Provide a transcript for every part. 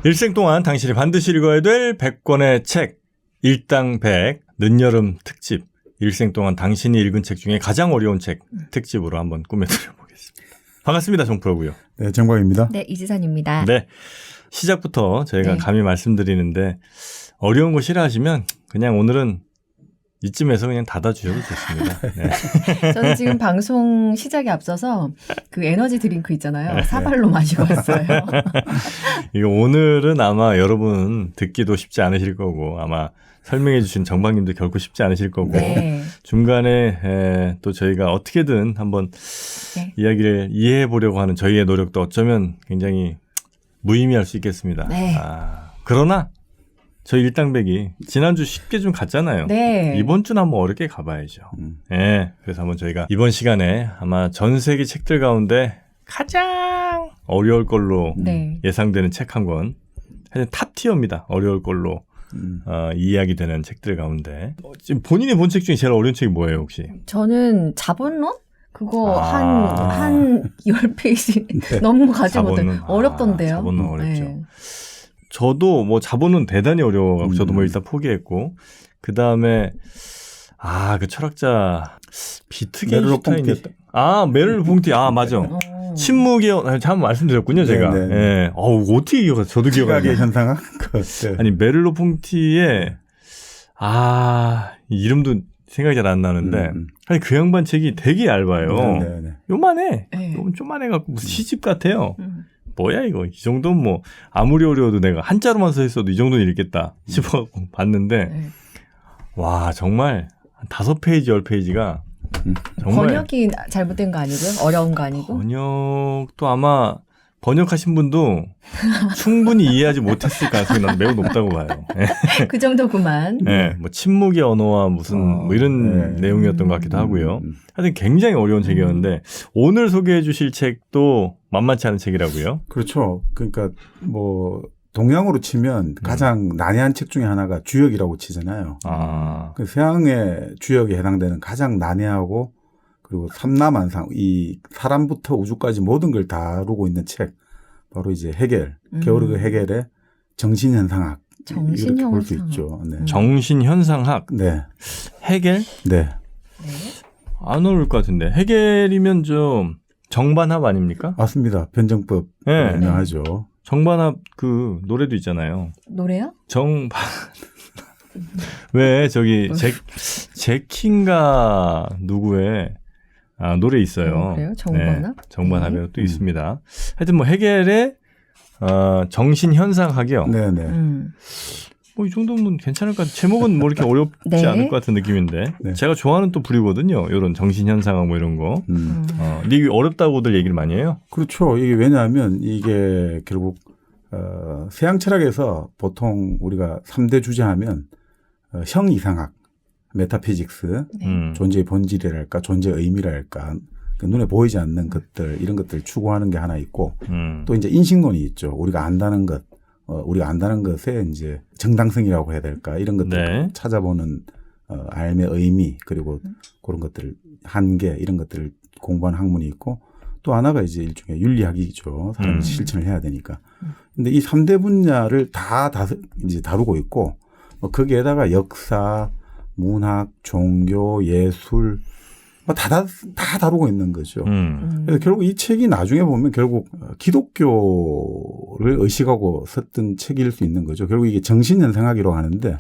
일생 동안 당신이 반드시 읽어야 될 100권의 책, 일당 100, 늦여름 특집. 일생 동안 당신이 읽은 책 중에 가장 어려운 책 특집으로 한번 꾸며드려보겠습니다. 반갑습니다. 정프로고요. 네, 정광입니다. 네, 이지선입니다. 네, 시작부터 저희가 감히 말씀드리는데 어려운 거 싫어하시면 그냥 오늘은 이쯤에서 그냥 닫아주셔도 좋습니다. 네. 저는 지금 방송 시작에 앞서서 그 에너지 드링크 있잖아요. 사발로 마시고 왔어요. 이거 오늘은 아마 여러분 듣기도 쉽지 않으실 거고 아마 설명해 주신 정박님도 결코 쉽지 않으실 거고 중간에 또 저희가 어떻게든 한번 이야기를 이해해 보려고 하는 저희의 노력도 어쩌면 굉장히 무의미할 수 있겠습니다. 그러나 저희 일당백이 지난주 쉽게 좀 갔잖아요. 네. 이번 주는 한번 어렵게 가봐야죠. 네, 그래서 한번 저희가 이번 시간에 아마 전 세계 책들 가운데 가장 어려울 걸로 예상되는 책 한 권. 사실 탑티어입니다. 어려울 걸로 이야기되는 책들 가운데. 지금 본인이 본 책 중에 제일 어려운 책이 뭐예요, 혹시? 저는 자본론? 그거 한 10페이지 넘는 거 가지고 어렵던데요. 자본론 어렵죠. 네. 저도 뭐 자본은 대단히 어려워가지고 저도 뭐 일단 포기했고 그 다음에 그 철학자 비트겐슈타인이었다. 메를 봉티 맞아. 침묵의 잘 말씀드렸군요 제가. 예. 어떻게 기억하세요? 저도 기억하게 현상학. 아니 메를로 봉티의 이름도 생각이 잘 안 나는데 아니 그 양반 책이 되게 얇아요. 요만해. 좀만해갖고 무슨 시집 같아요. 뭐야 이거 이 정도는 뭐 아무리 어려워도 내가 한자로만 써 있어도 이 정도는 읽겠다 싶어 봤는데 와 정말 한 5페이지 10페이지가 정말 번역이 잘못된 거 아니고요? 어려운 거 아니고? 번역도 아마 번역하신 분도 충분히 이해하지 못했을 가능성이 난 매우 높다고 봐요. 그 정도구만. 네, 뭐 침묵의 언어와 무슨 뭐 이런 내용이었던 것 같기도 하고요. 하여튼 굉장히 어려운 책이었는데 오늘 소개해 주실 책도 만만치 않은 책이라고요? 그렇죠. 그러니까 뭐 동양으로 치면 가장 난해한 책 중에 하나가 주역이라고 치잖아요. 그 서양의 주역에 해당되는 가장 난해하고 그리고 삼라만상 이 사람부터 우주까지 모든 걸 다루고 있는 책 바로 이제 헤겔 게오르그 헤겔의 정신현상학 이렇게 볼 수 있죠. 네. 정신현상학. 네. 헤겔? 네. 안 어울릴 것 같은데 헤겔이면 좀 정반합 아닙니까? 맞습니다. 변정법 유명하죠. 정반합 그 노래도 있잖아요. 노래요? 왜 저기 제키인가 누구의 노래 있어요. 그래요? 정반합? 네, 정반합이 또 있습니다. 하여튼 뭐 헤겔의 정신현상학이요. 네네. 뭐 이 정도면 괜찮을 것 같아요. 제목은 뭐 이렇게 어렵지 않을 것 같은 느낌인데 제가 좋아하는 또 부류거든요. 이런 정신현상학 뭐 이런 거. 이게 어렵다고들 얘기를 많이 해요. 그렇죠. 이게 왜냐하면 이게 결국 서양 철학에서 보통 우리가 3대 주제하면 형이상학, 메타피직스, 존재의 본질이랄까, 존재의 의미랄까, 그 눈에 보이지 않는 것들 이런 것들을 추구하는 게 하나 있고 또 이제 인식론이 있죠. 우리가 안다는 것, 우리가 안다는 것의 이제 정당성이라고 해야 될까 이런 것들을 찾아보는 삶의 의미 그리고 그런 것들 한계 이런 것들을 공부하는 학문이 있고 또 하나가 이제 일종의 윤리학이죠. 사람이 실천을 해야 되니까. 근데 이 3대 분야를 다 이제 다루고 있고 거기에다가 역사, 문학, 종교, 예술 다 다루고 있는 거죠. 그래서 결국 이 책이 나중에 보면 결국 기독교를 의식하고 썼던 책일 수 있는 거죠. 결국 이게 정신현상학이라고 하는데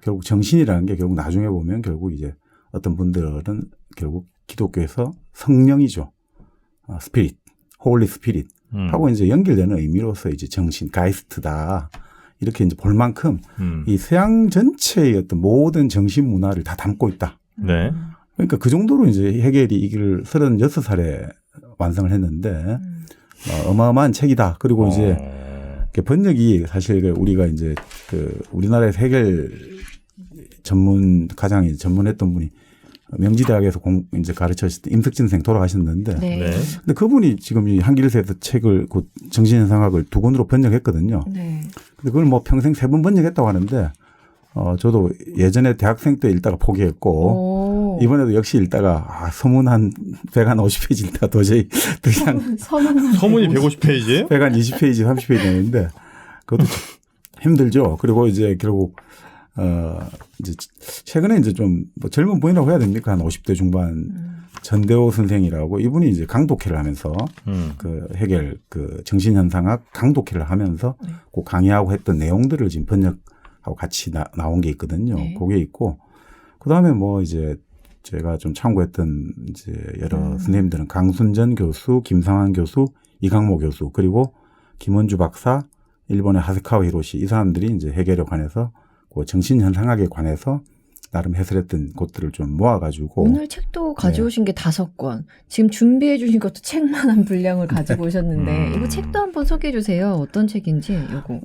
결국 정신이라는 게 결국 나중에 보면 결국 이제 어떤 분들은 결국 기독교에서 성령이죠. 스피릿, 홀리 스피릿 하고 이제 연결되는 의미로서 이제 정신, 가이스트다. 이렇게 이제 볼 만큼 이 서양 전체의 어떤 모든 정신 문화를 다 담고 있다. 그러니까 그 정도로 이제 헤겔이 이걸 36살에 완성을 했는데 어마어마한 책이다. 그리고 이제 번역이 사실 우리가 이제 그 우리나라에서 헤겔 가장 전문했던 분이 명지대학에서 이제 가르쳤을 임석진 선생 돌아가셨는데 근데 그분이 지금 이 한길에서 책을 정신현상학을 2권으로 번역했거든요. 근데 그걸 뭐 평생 3번 번역했다고 하는데 저도 예전에 대학생 때 읽다가 포기했고 이번에도 역시 읽다가 서문 한 150페이지 읽다가 도저히 더 이상 서문이 150페이지예요? 120페이지 30페이지 되는데 그것도 좀 힘들죠. 그리고 이제 결국 이제 최근에 이제 좀 뭐 젊은 분이라고 해야 됩니까? 한 50대 중반 전대호 선생이라고 이분이 이제 강독회를 하면서 그 해겔 그 정신현상학 강독회를 하면서 그 강의하고 했던 내용들을 지금 번역하고 같이 나온 게 있거든요. 네. 그게 있고 그다음에 뭐 이제 제가 좀 참고했던 이제 여러 선생님들은 강순전 교수, 김상환 교수, 이강모 교수 그리고 김원주 박사, 일본의 하세카와 히로시 이 사람들이 이제 해결에 관해서 그 정신현상학에 관해서 나름 해설했던 것들을 좀 모아가지고 오늘 책도 가져오신 게 5권. 지금 준비해 주신 것도 책만한 분량을 가지고 오셨는데 이거 책도 한번 소개해 주세요. 어떤 책인지 요거.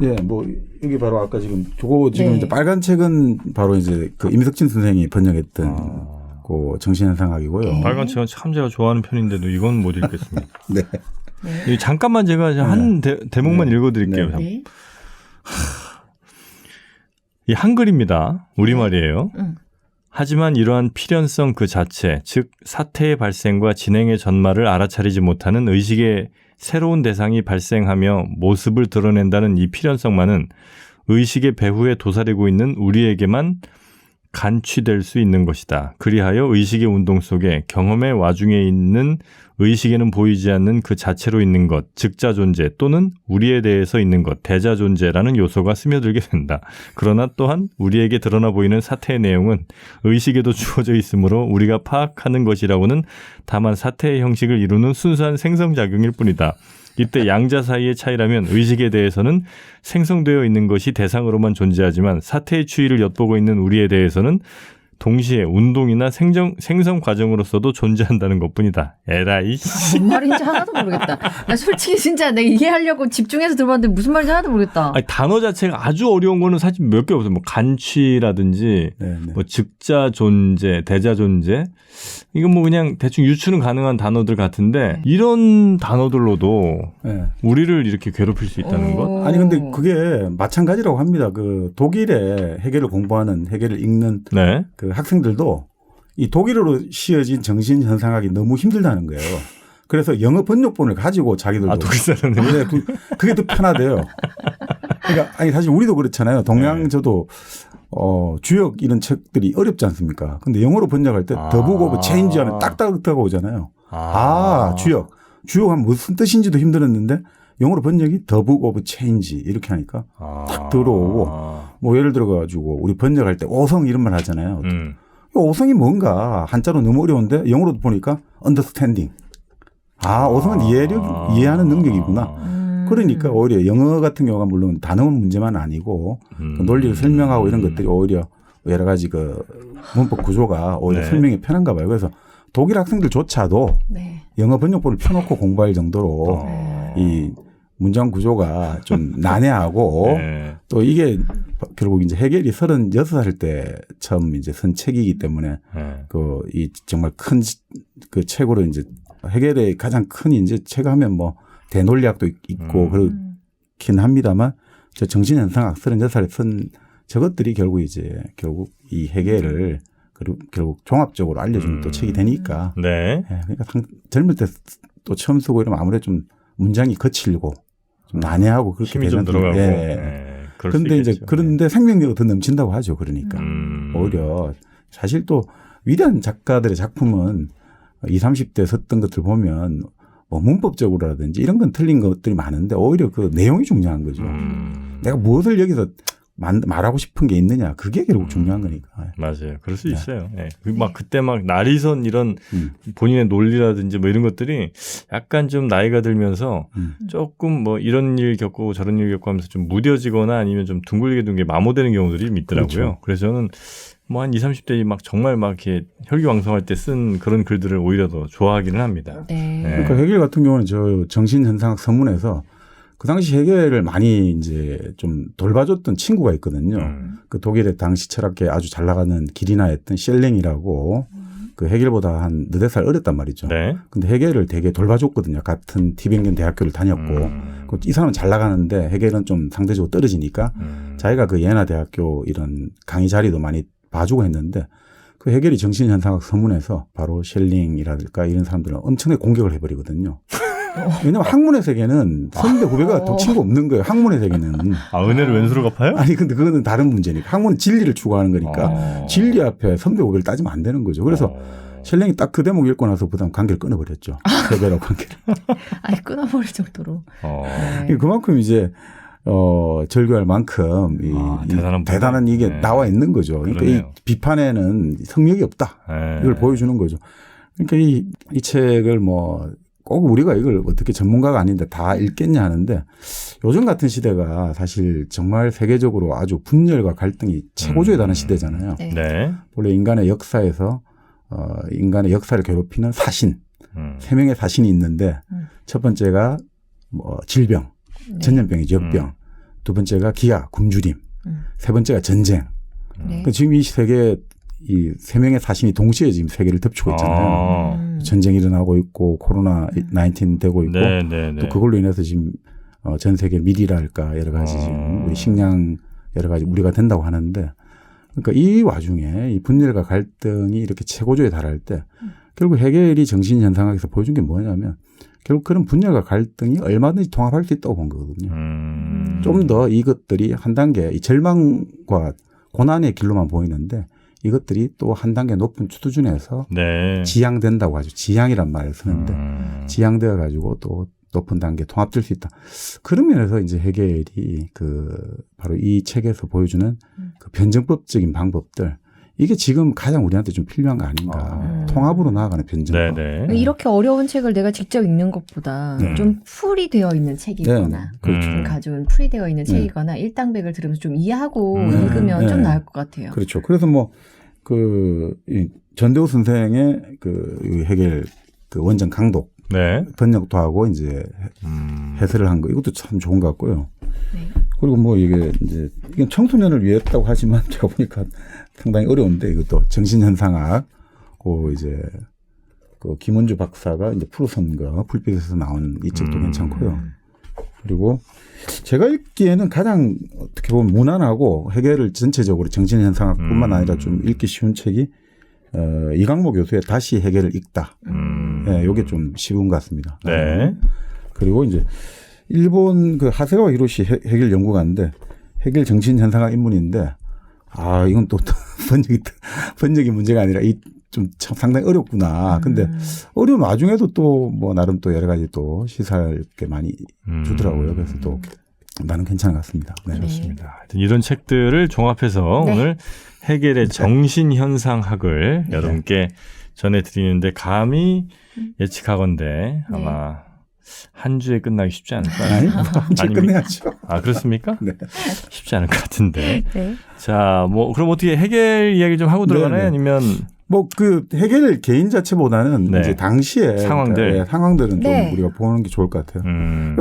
예, 뭐 여기 바로 아까 지금 저거 지금 네. 이제 빨간 책은 바로 이제 그 임석진 선생이 번역했던 그 정신현상학이고요. 빨간 책은 참 제가 좋아하는 편인데도 이건 못 읽겠습니다. 네. 네. 잠깐만 제가 한 대목만 읽어드릴게요. 네. 이 한글입니다. 우리말이에요. 하지만 이러한 필연성 그 자체, 즉 사태의 발생과 진행의 전말을 알아차리지 못하는 의식의 새로운 대상이 발생하며 모습을 드러낸다는 이 필연성만은 의식의 배후에 도사리고 있는 우리에게만 간취될 수 있는 것이다. 그리하여 의식의 운동 속에 경험의 와중에 있는 의식에는 보이지 않는 그 자체로 있는 것, 즉자 존재 또는 우리에 대해서 있는 것, 대자 존재라는 요소가 스며들게 된다. 그러나 또한 우리에게 드러나 보이는 사태의 내용은 의식에도 주어져 있으므로 우리가 파악하는 것이라고는 다만 사태의 형식을 이루는 순수한 생성작용일 뿐이다. 이때 양자 사이의 차이라면 의식에 대해서는 생성되어 있는 것이 대상으로만 존재하지만 사태의 추이를 엿보고 있는 우리에 대해서는 동시에 운동이나 생성 과정으로서도 존재한다는 것뿐이다. 에라이. 뭔 말인지 하나도 모르겠다. 나 솔직히 진짜 내가 이해하려고 집중해서 들어봤는데 무슨 말인지 하나도 모르겠다. 아니, 단어 자체가 아주 어려운 거는 사실 몇 개 없어요. 뭐 간취라든지 뭐 즉자 존재, 대자 존재. 이건 뭐 그냥 대충 유추는 가능한 단어들 같은데 이런 단어들로도 우리를 이렇게 괴롭힐 수 있다는 것. 아니 근데 그게 마찬가지라고 합니다. 그 독일에 해겔을 공부하는 해겔을 읽는 네. 그 학생들도 이 독일어로 씌어진 정신 현상학이 너무 힘들다는 거예요. 그래서 영어 번역본을 가지고 자기들도 독일 사람들. 네, 그게 더 편하대요. 그러니까 아니 사실 우리도 그렇잖아요. 동양 저도 주역 이런 책들이 어렵지 않습니까? 근데 영어로 번역할 때 더 북 오브 체인지 하면 딱딱딱 오잖아요. 주역 하면 무슨 뜻인지도 힘들었는데 영어로 번역이 더 북 오브 체인지 이렇게 하니까 딱 들어오고 뭐 예를 들어 가지고 우리 번역할 때 오성 이런 말 하잖아요. 오성이 뭔가 한자로 너무 어려운데 영어로 보니까 understanding. 오성은 이해하는 능력이구나. 그러니까 오히려 영어 같은 경우가 물론 단어 문제만 아니고 그 논리를 설명하고 이런 것들이 오히려 여러 가지 그 문법 구조가 오히려 설명이 편한가 봐요. 그래서 독일 학생들조차도 영어 번역본을 펴놓고 공부할 정도로 이 문장 구조가 좀 난해하고 또 이게 결국 이제 해겔이 36살 때 처음 이제 쓴 책이기 때문에 그 이 정말 큰 그 책으로 이제 해겔의 가장 큰 이제 책 하면 뭐 대논리학도 있고 그렇긴 합니다만 저 정신현상학 36살에 쓴 저것들이 결국 이 해겔을 그리고 결국 종합적으로 알려주는 또 책이 되니까. 네. 그러니까 젊을 때 또 처음 쓰고 이러면 아무래도 좀 문장이 거칠고 좀 난해하고 그렇게 힘이 좀 들어가고. 그런데 이제 그런데 생명력이 더 넘친다고 하죠. 그러니까 오히려 사실 또 위대한 작가들의 작품은 20, 30대 썼던 것들 보면 뭐 문법적으로라든지 이런 건 틀린 것들이 많은데 오히려 그 내용이 중요한 거죠. 내가 무엇을 여기서 말하고 싶은 게 있느냐. 그게 결국 중요한 거니까. 맞아요. 그럴 수 있어요. 네. 막 그때 막 나리선 이런 본인의 논리라든지 뭐 이런 것들이 약간 좀 나이가 들면서 조금 뭐 이런 일 겪고 저런 일 겪고 하면서 좀 무뎌지거나 아니면 좀 둥글게 둔 게 마모되는 경우들이 좀 있더라고요. 그렇죠. 그래서 저는 뭐 한 20, 30대 막 정말 막 이렇게 혈기왕성할 때 쓴 그런 글들을 오히려 더 좋아하기는 합니다. 네. 그러니까 해겔 같은 경우는 저 정신현상학 서문에서 그 당시 해겔을 많이 이제 좀 돌봐줬던 친구가 있거든요. 그 독일의 당시 철학계 아주 잘 나가는 길이나였던 셸랭이라고 그 해겔보다 한 4살 어렸단 말이죠. 네. 근데 해겔을 되게 돌봐줬거든요. 같은 티빙겐 대학교를 다녔고. 이 사람은 잘 나가는데 해겔은 좀 상대적으로 떨어지니까 자기가 그 예나 대학교 이런 강의 자리도 많이 봐주고 했는데 그 해겔이 정신현상학 서문에서 바로 셸링이라든가 이런 사람들은 엄청나게 공격을 해버리거든요. 왜냐하면 학문의 세계는 선배 후배가 덮친 거 없는 거예요. 학문의 세계는. 아, 은혜를 왼수로 갚아요? 아니 근데 그거는 다른 문제니까. 학문은 진리를 추구하는 거니까 진리 앞에 선배 후배를 따지면 안 되는 거죠. 그래서 셸링이 딱 그 대목 읽고 나서부터 관계를 끊어버렸죠. 세배라고 관계를. 아니 끊어버릴 정도로. 네. 그만큼 이제 절교할 만큼 대단한 이게 나와 있는 거죠. 그러니까 이 비판에는 성역이 없다. 이걸 보여주는 거죠. 그러니까 이 책을 뭐 꼭 우리가 이걸 어떻게 전문가가 아닌데 다 읽겠냐 하는데 요즘 같은 시대가 사실 정말 세계적으로 아주 분열과 갈등이 최고조에 달하는 시대잖아요. 네. 원래 인간의 역사에서 인간의 역사를 괴롭히는 사신, 세 명의 사신이 있는데 첫 번째가 뭐 질병, 전염병이죠, 역병. 두 번째가 기아, 굶주림. 세 번째가 전쟁. 그러니까 지금 이 세계 이 세 명의 사신이 동시에 지금 세계를 덮치고 있잖아요. 전쟁이 일어나고 있고 코로나19 되고 있고 또 그걸로 인해서 지금 전 세계 밀이랄까 여러 가지 지금 우리 식량 여러 가지 우리가 된다고 하는데 그러니까 이 와중에 이 분열과 갈등이 이렇게 최고조에 달할 때 결국 해겔이 정신현상학에서 보여준 게 뭐냐면 결국 그런 분열과 갈등이 얼마든지 통합할 수 있다고 본 거거든요. 좀 더 이것들이 한 단계 이 절망과 고난의 길로만 보이는데 이것들이 또 한 단계 높은 수준에서 지향된다고 하죠. 지향이란 말을 쓰는데 지향되어 가지고 또 높은 단계 통합될 수 있다. 그런 면에서 이제 해겔이 바로 이 책에서 보여주는 그 변증법적인 방법들 이게 지금 가장 우리한테 좀 필요한 거 아닌가. 통합으로 나아가는 변증법. 이렇게 어려운 책을 내가 직접 읽는 것보다 좀 풀이 되어 있는 책이거나 그렇죠. 가져온 풀이 되어 있는 책이거나 일당백을 들으면서 좀 이해하고 읽으면 좀 나을 것 같아요. 그렇죠. 그래서 뭐 전대호 선생의 해겔 원전 강독 번역도 하고 이제 해설을 한 거 이것도 참 좋은 것 같고요. 그리고 뭐 이게 이제 이건 청소년을 위했다고 하지만 제가 보니까 상당히 어려운데 이것도 정신현상학 이제 김원주 박사가 이제 푸르선거 불빛에서 나온 이 책도 괜찮고요. 그리고 제가 읽기에는 가장 어떻게 보면 무난하고 해겔을 전체적으로 정신현상학뿐만 아니라 좀 읽기 쉬운 책이 이강모 교수의 다시 해겔을 읽다. 네, 이게 좀 쉬운 것 같습니다. 그리고 이제 일본 하세가와 히로시 해겔 연구가인데 해겔 정신현상학 입문인데 이건 또 번역이 문제가 아니라 좀 상당히 어렵구나. 근데 어려운 와중에도 또 뭐 나름 또 여러 가지 또 시사할 게 많이 주더라고요. 그래서 또 나는 괜찮은 것 같습니다. 네. 좋습니다. 하여튼 이런 책들을 종합해서 오늘 해겔의 정신현상학을 여러분께 전해드리는데 감히 예측하건대 아마 한 주에 끝나기 쉽지 않을까요? 한 주에 끝내야죠. 그렇습니까? 네. 쉽지 않을 것 같은데. 자, 뭐 그럼 어떻게 해겔 이야기 좀 하고 들어가나요? 아니면 해겔 개인 자체보다는 이제 당시의 상황들은 좀 우리가 보는 게 좋을 것 같아요.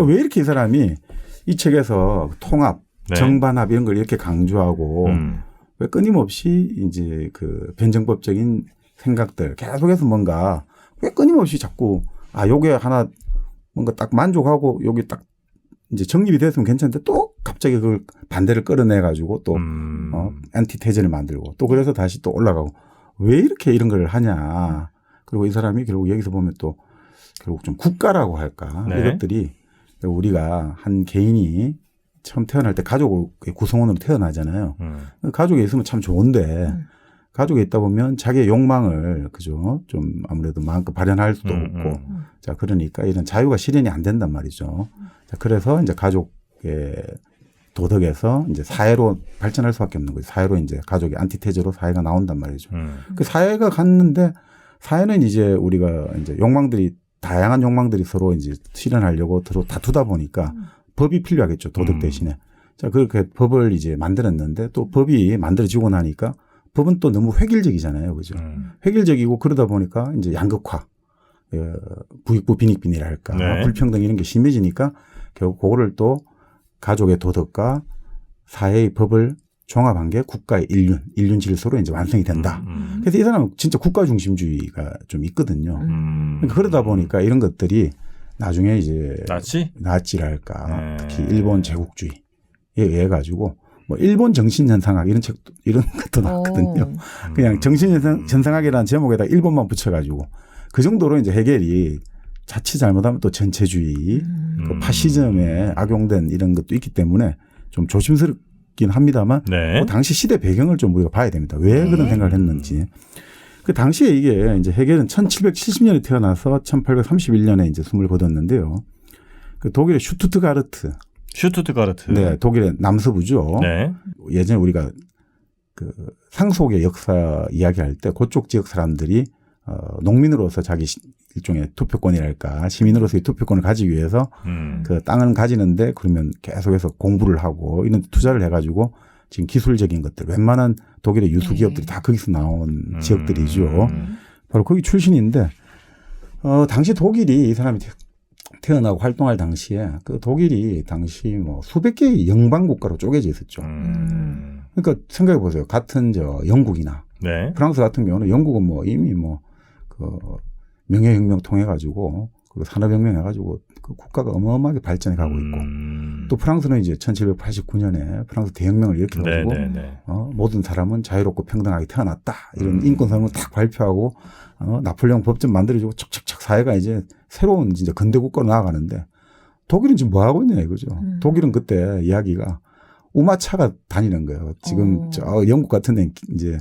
왜 이렇게 이 사람이 이 책에서 통합, 정반합 이런 걸 이렇게 강조하고 왜 끊임없이 이제 변증법적인 생각들 계속해서 뭔가 왜 끊임없이 자꾸 요게 하나 뭔가 딱 만족하고 여기 딱 이제 정립이 됐으면 괜찮은데 또 갑자기 그걸 반대를 끌어내 가지고 또 안티테제를 만들고 또 그래서 다시 또 올라가고 왜 이렇게 이런 걸 하냐. 그리고 이 사람이 결국 여기서 보면 또 결국 좀 국가라고 할까. 이것들이 우리가 한 개인이 처음 태어날 때 가족 구성원으로 태어나잖아요. 가족에 있으면 참 좋은데 가족에 있다 보면 자기의 욕망을 좀 아무래도 마음껏 발현할 수도 없고 자 그러니까 이런 자유가 실현이 안 된단 말이죠. 자 그래서 이제 가족의 도덕에서 이제 사회로 발전할 수밖에 없는 거죠. 사회로 이제 가족의 안티테제로 사회가 나온단 말이죠. 그 사회가 갔는데 사회는 이제 우리가 이제 다양한 욕망들이 서로 이제 실현하려고 서로 다투다 보니까 법이 필요하겠죠. 도덕 대신에. 자, 그렇게 법을 이제 만들었는데 또 법이 만들어지고 나니까 법은 또 너무 획일적이잖아요. 그죠. 획일적이고 그러다 보니까 이제 양극화, 부익부 빈익빈이랄까 불평등 이런 게 심해지니까 결국 그거를 또 가족의 도덕과 사회의 법을 종합한 게 국가의 인륜 질서로 이제 완성이 된다. 그래서 이 사람은 진짜 국가 중심주의가 좀 있거든요. 그러다 보니까 이런 것들이 나중에 이제 나치랄까 특히 일본 제국주의에 의해 가지고 뭐 일본 정신현상학 이런 책도 이런 것도 나왔거든요. 그냥 정신현상학이라는 제목에다 일본만 붙여가지고 그 정도로 이제 해겔이 자칫 잘못하면 또 전체주의, 그 파시즘에 악용된 이런 것도 있기 때문에 좀 조심스럽긴 합니다만 네. 그 당시 시대 배경을 좀 우리가 봐야 됩니다. 왜 그런 생각을 했는지. 그 당시에 이게 이제 헤겔은 1770년에 태어나서 1831년에 이제 숨을 거뒀는데요. 그 독일의 슈투트가르트. 슈투트가르트. 네, 독일의 남서부죠. 네. 예전에 우리가 그 상속의 역사 이야기할 때 그쪽 지역 사람들이 농민으로서 자기 일종의 투표권이랄까 시민으로서의 투표권을 가지기 위해서 그 땅을 가지는데 그러면 계속해서 공부를 하고 이런 투자를 해가지고 지금 기술적인 것들 웬만한 독일의 유수 기업들이 다 거기서 나온 지역들이죠. 바로 거기 출신인데 당시 독일이 이 사람이 태어나고 활동할 당시에 그 독일이 당시 뭐 수백 개의 영방 국가로 쪼개져 있었죠. 그러니까 생각해 보세요. 같은 영국이나 네. 프랑스 같은 경우는 영국은 뭐 이미 뭐 그 명예혁명 통해 가지고 그 산업혁명 해가지고 그 국가가 어마어마하게 발전해 가고 있고 또 프랑스는 이제 1789년에 프랑스 대혁명을 일으켜가지고 모든 사람은 자유롭고 평등하게 태어났다 이런 인권선언을 딱 발표하고 나폴레옹 법전 만들어주고 척척척 사회가 이제 새로운 진짜 근대 국가로 나아가는데 독일은 지금 뭐 하고 있냐 이거죠. 독일은 그때 이야기가 우마차가 다니는 거예요. 지금 저 영국 같은 데는 이제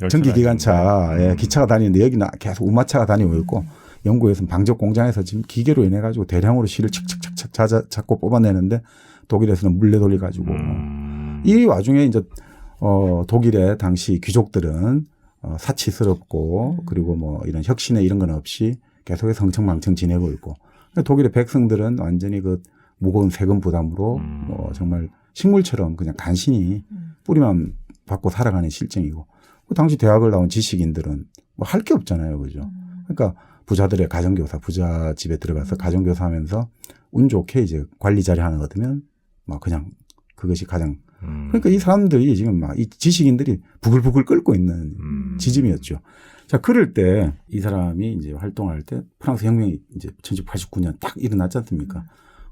전기기관차, 기차가 다니는데 여기는 계속 우마차가 다니고 있고 영국에서는 방적 공장에서 지금 기계로 인해 가지고 대량으로 실을 척척척 잡고 뽑아내는데 독일에서는 물레 돌려 가지고 이 와중에 이제 독일의 당시 귀족들은 사치스럽고 그리고 뭐 이런 혁신에 이런 건 없이 계속해서 흥청망청 지내고 있고 독일의 백성들은 완전히 그 무거운 세금 부담으로 뭐 정말 식물처럼 그냥 간신히 뿌리만 받고 살아가는 실정이고 그 당시 대학을 나온 지식인들은 뭐 할 게 없잖아요. 그죠? 그러니까 부자들의 가정교사, 부자 집에 들어가서 가정교사 하면서 운 좋게 이제 관리 자리 하나 얻으면 막 그냥 그것이 가장 그러니까 이 사람들이 지금 막 이 지식인들이 부글부글 끓고 있는 지점이었죠. 자, 그럴 때 이 사람이 이제 활동할 때 프랑스 혁명이 이제 1789년 딱 일어났지 않습니까?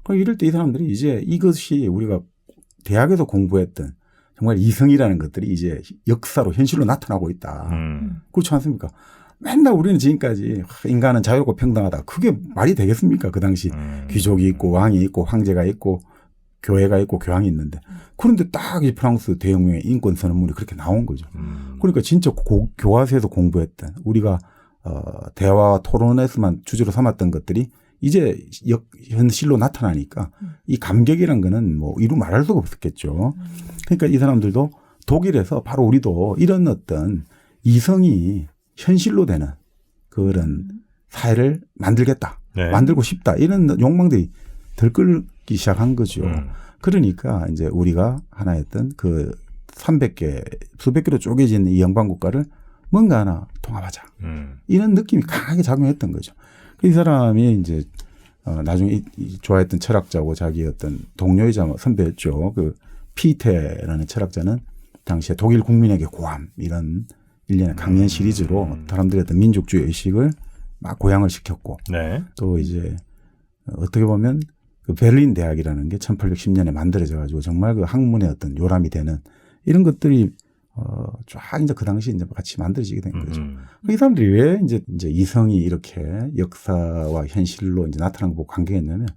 그럼 이럴 때 이 사람들이 이제 이것이 우리가 대학에서 공부했던 정말 이성이라는 것들이 이제 역사로 현실로 나타나고 있다. 그렇지 않습니까? 맨날 우리는 지금까지 인간은 자유롭고 평등하다. 그게 말이 되겠습니까? 그 당시 귀족이 있고 왕이 있고 황제가 있고 교회가 있고 교황이 있는데 그런데 딱 이 프랑스 대혁명의 인권 선언문이 그렇게 나온 거죠. 그러니까 진짜 교과서에서 공부했던 우리가 대화와 토론에서만 주제로 삼았던 것들이 이제 현실로 나타나니까 이 감격이란 거는 뭐 이루 말할 수가 없었겠죠. 그러니까 이 사람들도 독일에서 바로 우리도 이런 어떤 이성이 현실로 되는 그런 사회를 만들겠다. 네. 만들고 싶다. 이런 욕망들이 들끓기 시작한 거죠. 그러니까 이제 우리가 하나였던 그 300개, 수백 개로 쪼개진 이 영방국가를 뭔가 하나 통합하자. 이런 느낌이 강하게 작용했던 거죠. 이 사람이 이제 나중에 좋아했던 철학자고 자기 어떤 동료이자 선배였죠. 그 피테라는 철학자는 당시에 독일 국민에게 고함 이런 일련의 강연 시리즈로 사람들의 어떤 민족주의 의식을 막 고양을 시켰고 네. 또 이제 어떻게 보면 그 베를린 대학이라는 게 1810년에 만들어져 가지고 정말 그 학문의 어떤 요람이 되는 이런 것들이 쫙 이제 그 당시 이제 같이 만들어지게 된 거죠. 이 사람들이 왜 이제 이성이 이렇게 역사와 현실로 이제 나타난 거 보고 감격했냐면,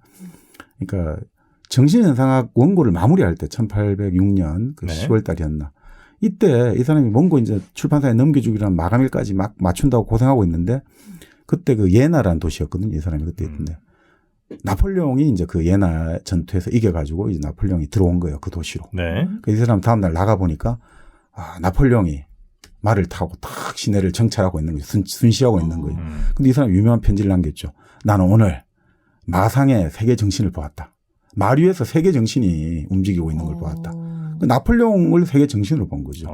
그러니까 정신현상학 원고를 마무리할 때 1806년 그 10월 달이었나. 이때 이 사람이 원고 이제 출판사에 넘겨주기란 마감일까지 막 맞춘다고 고생하고 있는데 그때 그 예나라는 도시였거든요. 이 사람이 그때 있던데. 나폴레옹이 이제 그 예나 전투에서 이겨가지고 이제 나폴레옹이 들어온 거예요. 그 도시로. 네. 이 사람 다음날 나가보니까 나폴레옹이 말을 타고 탁 시내를 정찰하고 있는 거죠. 순시하고 있는 거예요. 근데 이 사람 유명한 편지를 남겼죠. 나는 오늘 마상의 세계 정신을 보았다. 말 위에서 세계 정신이 움직이고 있는 걸 보았다. 나폴레옹을 세계 정신으로 본 거죠.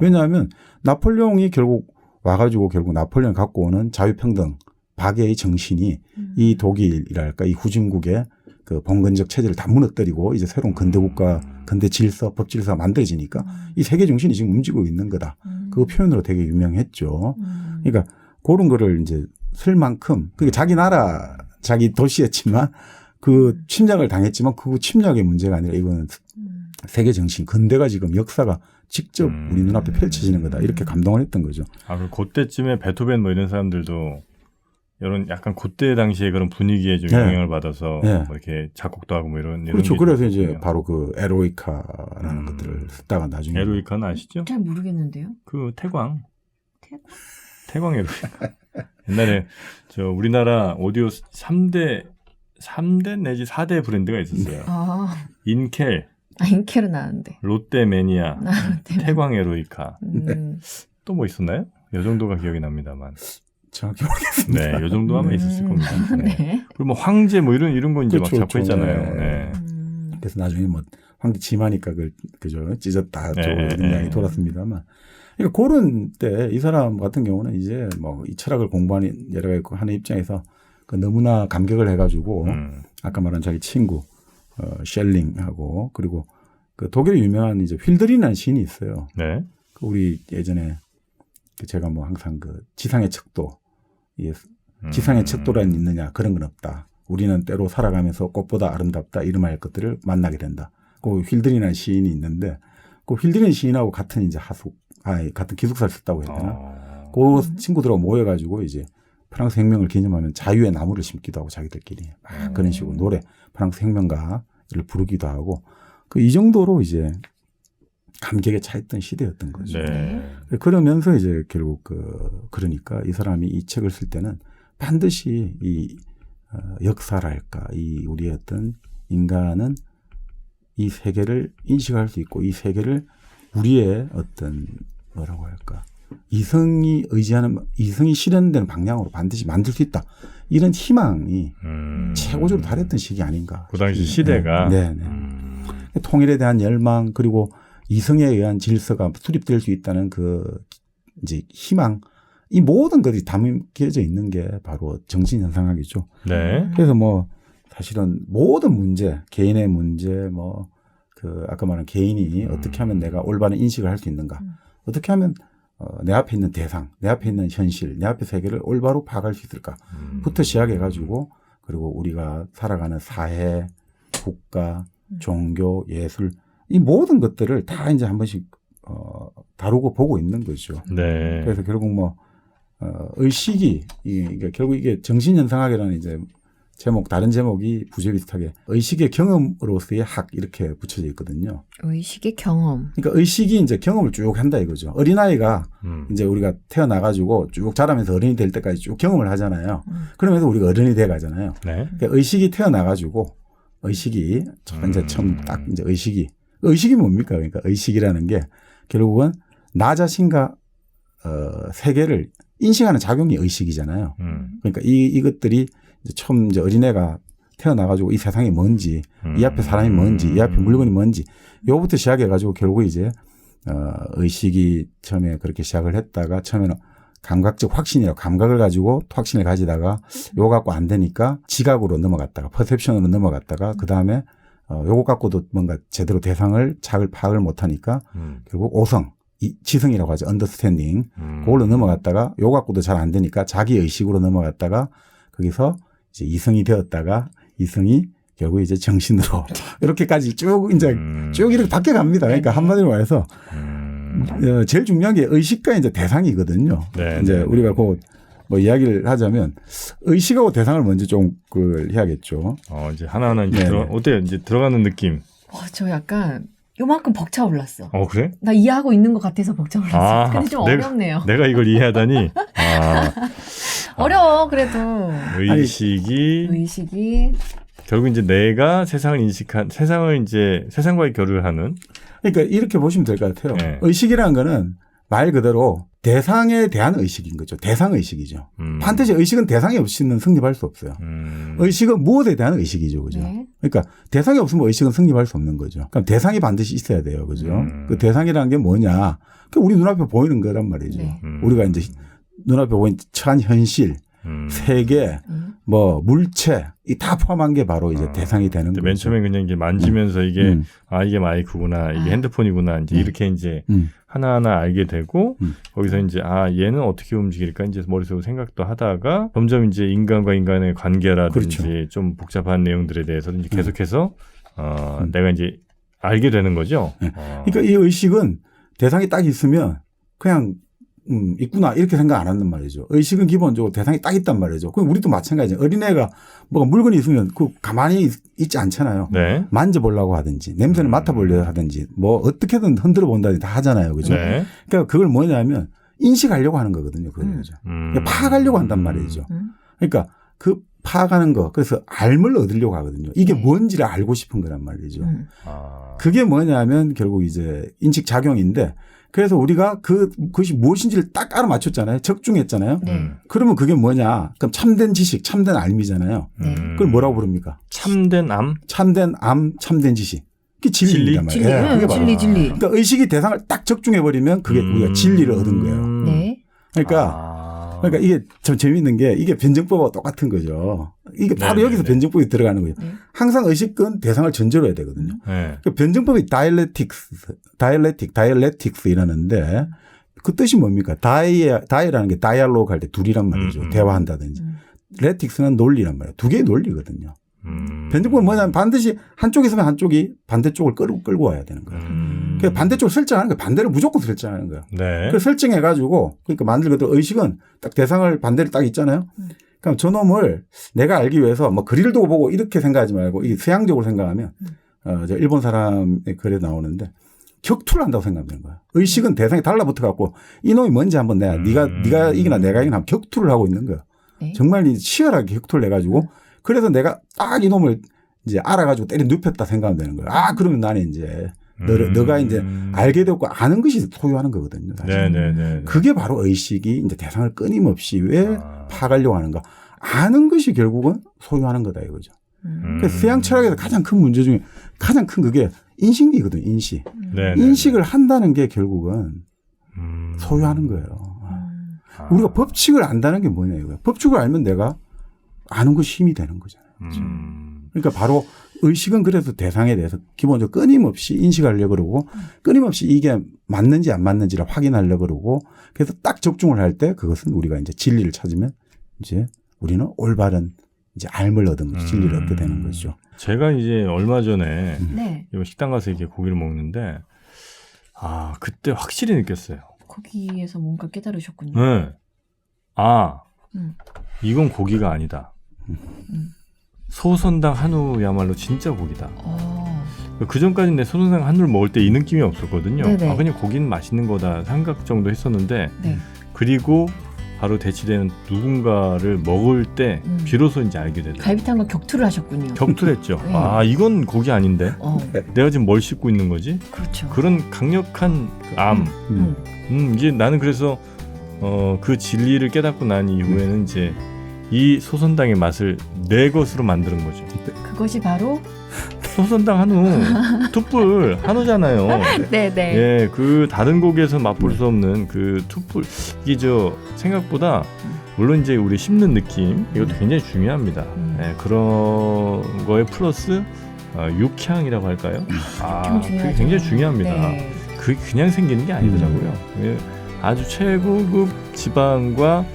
왜냐하면 나폴레옹이 결국 와가지고 결국 나폴레옹이 갖고 오는 자유평등 박애의 정신이 이 독일이랄까 이 후진국의 그 봉건적 체제를 다 무너뜨리고 이제 새로운 근대국가, 근대 질서, 법 질서가 만들어지니까 이 세계 정신이 지금 움직이고 있는 거다. 그 표현으로 되게 유명했죠. 그러니까 그런 거를 이제 쓸 만큼 그게 자기 나라, 자기 도시였지만 그 침략을 당했지만 그 침략의 문제가 아니라 이거는 세계 정신, 근대가 지금 역사가 직접 우리 눈앞에 펼쳐지는 거다. 이렇게 감동을 했던 거죠. 그때쯤에 베토벤 뭐 이런 사람들도 이런 약간 그때 당시에 그런 분위기에 좀 네. 영향을 받아서 네. 뭐 이렇게 작곡도 하고 뭐 이런 그렇죠. 게 그래서 좀 이제 있군요. 바로 그 에로이카라는 것들을 쓰다가 나중에 에로이카는 아시죠? 잘 모르겠는데요. 그 태광. 태광? 태광 에로이카. 옛날에 저 우리나라 오디오 3대 내지 4대 브랜드가 있었어요. 아, 인켈, 인켈은 나는데. 롯데매니아, 롯데. 태광 에로이카. 음. 또 뭐 있었나요? 요 정도가 기억이 납니다만. 정확히 모르겠습니다. 네, 요 정도 하면 있었을 겁니다. 네. 네. 그리고 뭐 황제 뭐 이런 거 이제 그렇죠, 막 잡고 그렇죠. 있잖아요. 네. 네. 그래서 나중에 뭐 황제 치마니까 그죠 찢었다 네, 쪽으로 네. 이야기 돌았습니다만. 그러니까 그런 때 이 사람 같은 경우는 이제 뭐 이 철학을 공부하는 여러 가지 하는 입장에서 그 너무나 감격을 해가지고 아까 말한 자기 친구 셸링하고 그리고 그 독일의 유명한 이제 휠드린이라는 시인이 있어요. 네. 그 우리 예전에 그 제가 뭐 항상 그 지상의 척도 지상의 척도란 있느냐 그런 건 없다. 우리는 때로 살아가면서 꽃보다 아름답다 이름할 것들을 만나게 된다. 그 휠드린이라는 시인이 있는데 그 휠드린 시인하고 같은 이제 같은 기숙사를 썼다고 해야 되나? 그 친구들하고 모여가지고 이제 프랑스 혁명을 기념하면 자유의 나무를 심기도 하고 자기들끼리 막 그런 식으로 노래 프랑스 혁명가를 부르기도 하고 그 이 정도로 이제 감격에 차있던 시대였던 거죠. 네. 그러면서 이제 결국 그러니까 이 사람이 이 책을 쓸 때는 반드시 이 역사랄까 이 우리의 어떤 인간은 이 세계를 인식할 수 있고 이 세계를 우리의 어떤 뭐라고 할까 이성이 실현되는 방향으로 반드시 만들 수 있다. 이런 희망이 최고적으로 달했던 시기 아닌가. 그 당시 시대가. 네. 통일에 대한 열망 그리고 이성에 의한 질서가 수립될 수 있다는 그 이제 희망 이 모든 것이 담겨져 있는 게 바로 정신현상학이죠. 네. 그래서 뭐 사실은 모든 문제, 개인의 문제, 뭐 그 아까 말한 개인이 어떻게 하면 내가 올바른 인식을 할 수 있는가, 어떻게 하면 내 앞에 있는 대상, 내 앞에 있는 현실, 내 앞의 세계를 올바로 파악할 수 있을까부터 시작해가지고 그리고 우리가 살아가는 사회, 국가, 종교, 예술 이 모든 것들을 다 이제 한 번씩 다루고 보고 있는 거죠. 네. 그래서 결국 뭐 의식이 그러니까 결국 이게 정신현상학이라는 이제 제목 다른 제목이 부제 비슷하게 의식의 경험으로서의 학 이렇게 붙여져 있거든요. 의식의 경험. 그러니까 의식이 이제 경험을 쭉 한다 이거죠. 어린아이가 이제 우리가 태어나가지고 쭉 자라면서 어른이 될 때까지 쭉 경험을 하잖아요. 그러면서 우리가 어른이 돼 가잖아요. 네. 그러니까 의식이 태어나가지고 의식이 이제 처음 딱 이제 의식이 뭡니까? 그러니까 의식이라는 게 결국은 나 자신과 세계를 인식하는 작용이 의식이잖아요. 그러니까 이것들이 이제 처음 이제 어린애가 태어나가지고 이 세상이 뭔지, 이 앞에 사람이 뭔지, 이 앞에 물건이 뭔지, 요거부터 시작해가지고 결국 이제 의식이 처음에 그렇게 시작을 했다가 처음에는 감각적 확신이라고 감각을 가지고 확신을 가지다가 요거 갖고 안 되니까 지각으로 넘어갔다가 퍼셉션으로 넘어갔다가 그 다음에 요거 갖고도 뭔가 제대로 자극을 파악을 못하니까 결국 오성, 지성이라고 하죠. 언더스탠딩. 그걸로 넘어갔다가 요거 갖고도 잘 안 되니까 자기 의식으로 넘어갔다가 거기서 이제 이성이 되었다가 이성이 결국 이제 정신으로 이렇게까지 쭉 이제 쭉 이렇게 바뀌어갑니다. 그러니까 한마디로 말해서 제일 중요한 게 의식과 이제 대상이거든요. 네, 이제 네. 우리가 그 뭐 이야기를 하자면 의식하고 대상을 먼저 좀 그걸 해야겠죠. 이제 하나하나 이제 네네. 어때요? 이제 들어가는 느낌. 저 약간 요만큼 벅차올랐어. 그래? 나 이해하고 있는 것 같아서 벅차올랐어. 아, 근데 좀 내가- 어렵네요. 내가 이걸 이해하다니. 어려워 그래도. 의식이 의식이 결국 이제 내가 세상을 인식한 세상을 이제 세상과의 교류를 하는. 그러니까 이렇게 보시면 될 것 같아요. 네. 의식이라는 거는 말 그대로 대상에 대한 의식인 거죠. 대상의식이죠. 반드시 의식은 대상이 없이는 승립할 수 없어요. 의식은 무엇에 대한 의식이죠. 그죠? 네. 그러니까 대상이 없으면 의식은 승립할 수 없는 거죠. 그럼 대상이 반드시 있어야 돼요. 그죠? 그 대상이라는 게 뭐냐? 그 우리 눈앞에 보이는 거란 말이죠. 네. 우리가 이제 눈앞에 보이는 처한 현실, 세계, 뭐 물체 이 다 포함한 게 바로 이제 대상이 되는 거죠. 맨 처음에 그냥 이게 만지면서 이게 이게 마이크구나, 이게 아. 핸드폰이구나, 이제 이렇게 이제 하나하나 알게 되고 거기서 이제 얘는 어떻게 움직일까 이제 머릿속으로 생각도 하다가 점점 이제 인간과 인간의 관계라든지 그렇죠. 좀 복잡한 내용들에 대해서 이제 계속해서 내가 이제 알게 되는 거죠. 그러니까 이 의식은 대상이 딱 있으면 그냥 있구나 이렇게 생각 안 한단 말이죠. 의식은 기본적으로 대상이 딱 있단 말이죠. 그럼 우리도 마찬가지죠. 어린애가 뭐가 물건이 있으면 그 가만히 있지 않잖아요. 네. 만져보려고 하든지 냄새를 맡아보려고 하든지 뭐 어떻게든 흔들어 본다든지 다 하잖아요. 그죠? 네. 그러니까 그걸 뭐냐면 인식하려고 하는 거거든요. 그거죠. 그러니까 파악하려고 한단 말이죠. 그러니까 그 파악하는 거 그래서 알을 얻으려고 하거든요. 이게 뭔지를 알고 싶은 거란 말이죠. 그게 뭐냐면 결국 이제 인식 작용인데 그래서 우리가 그것이 무엇인지를 딱 알아맞혔잖아요. 적중했잖아요. 그러면 그게 뭐냐? 그럼 참된 지식, 참된 알미잖아요. 그걸 뭐라고 부릅니까? 참된 암? 참된 암, 참된 지식. 그게 진리입니다 말이에요. 진리. 예, 그게 바로. 진리. 그러니까 의식이 대상을 딱 적중해버리면 그게 우리가 진리를 얻은 거예요. 네. 그러니까 이게 참 재미있는 게 이게 변증법하고 똑같은 거죠. 이게 바로 여기서 변증법이 들어가는 거예요. 항상 의식은 대상을 전제로 해야 되거든요. 네. 그 변증법이 다이얼렉틱스 이라는데 그 뜻이 뭡니까? 다이라는 게 다이알로그 할 때 둘이란 말이죠. 대화한다든지. 레틱스는 논리란 말이에요. 두 개의 논리거든요. 변증법은 뭐냐면 반드시 한쪽이 있으면 한쪽이 반대쪽을 끌고 와야 되는 거예요. 그래서 반대쪽을 설정하는 거예요. 반대를 무조건 설정하는 거예요. 네. 그걸 설정해가지고 그러니까 만들거든 의식은 딱 대상을 반대를 딱 있잖아요. 그럼 저놈을 내가 알기 위해서 뭐 거리를 두고 보고 이렇게 생각하지 말고 이게 서양적으로 생각하면 저 일본 사람의 글에 나오는데 격투를 한다고 생각하면 되는 거예요. 의식은 대상이 달라붙어 갖고 이놈이 뭔지 한번 네가 이기나 내가 이기나 하면 격투를 하고 있는 거예요. 네. 정말 치열하게 격투를 해가지고 그래서 내가 딱 이놈을 이제 알아가지고 때려 눕혔다 생각하면 되는 거예요. 아, 그러면 나는 이제 너가 이제 알게 되고 아는 것이 소유하는 거거든요. 사실. 네네네. 그게 바로 의식이 이제 대상을 끊임없이 왜 파악하려고 하는가. 아는 것이 결국은 소유하는 거다 이거죠. 그래서 서양 철학에서 가장 큰 문제 중에 가장 큰 그게 인식이거든요. 인식. 네네네. 인식을 한다는 게 결국은 소유하는 거예요. 우리가 법칙을 안다는 게 뭐냐 이거예요. 법칙을 알면 내가 아는 것이 힘이 되는 거잖아요. 그러니까 바로 의식은 그래서 대상에 대해서 기본적으로 끊임없이 인식하려고 그러고 끊임없이 이게 맞는지 안 맞는지를 확인하려고 그러고 그래서 딱 적중을 할 때 그것은 우리가 이제 진리를 찾으면 이제 우리는 올바른 이제 알을 얻은 거죠. 진리를 얻게 되는 거죠. 제가 이제 얼마 전에 네. 식당 가서 이렇게 고기를 먹는데 아 그때 확실히 느꼈어요. 거기에서 뭔가 깨달으셨군요. 네. 아 이건 고기가 아니다. 소선당 한우야말로 진짜 고기다. 그 전까지는 내 소선당 한우를 먹을 때 이 느낌이 없었거든요. 네네. 아 그냥 고기는 맛있는 거다 생각 정도 했었는데 네. 그리고 바로 대치되는 누군가를 먹을 때 비로소 이제 알게 되더라고요. 갈비탕과 격투를 하셨군요. 격투를 했죠. 네. 아 이건 고기 아닌데 내가 지금 뭘 씹고 있는 거지? 그렇죠. 그런 강력한 그 암. 이제 나는 그래서 그 진리를 깨닫고 난 이후에는 이제 이 소선당의 맛을 내 것으로 만드는 거죠. 그것이 바로 소선당 한우, 툭불 한우잖아요. 네네. 예, 그 다른 고기에서 맛볼 수 없는 그 툭불 이게 저 생각보다 물론 이제 우리 씹는 느낌 이것도 굉장히 중요합니다. 예, 그런 거에 플러스 육향이라고 할까요? 아, 그게 굉장히 중요합니다. 네. 그게 그냥 생기는 게 아니더라고요. 예, 아주 최고급 지방과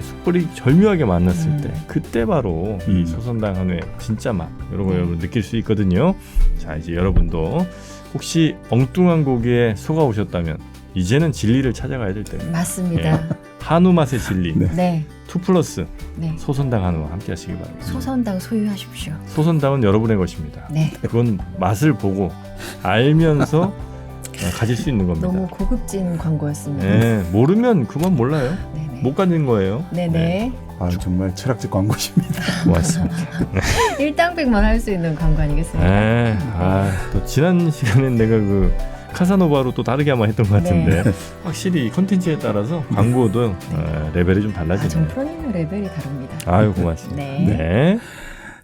숯불이 절묘하게 만났을 때 그때 바로 이 소선당 한우의 진짜 맛 이런 거 여러분 느낄 수 있거든요. 자 이제 여러분도 혹시 엉뚱한 고기에 속아오셨다면 이제는 진리를 찾아가야 될 때입니다. 맞습니다. 예, 한우 맛의 진리 네. 2플러스 네. 소선당 한우와 함께 하시기 바랍니다. 소선당 소유하십시오. 소선당은 여러분의 것입니다. 네. 그건 맛을 보고 알면서 가질 수 있는 겁니다. 너무 고급진 광고였습니다. 네, 모르면 그만 몰라요. 네네. 못 가진 거예요. 네네. 네. 아, 정말 철학적 광고십니다. 고맙습니다. 일당백만 할 수 있는 광고 아니겠습니까? 네. 또 지난 시간엔 내가 그 카사노바로 또 다르게 아마 했던 것 같은데 확실히 콘텐츠에 따라서 광고도 레벨이 좀 달라지네요. 정 프로님의 레벨이 다릅니다. 아유 고맙습니다. 네. 네.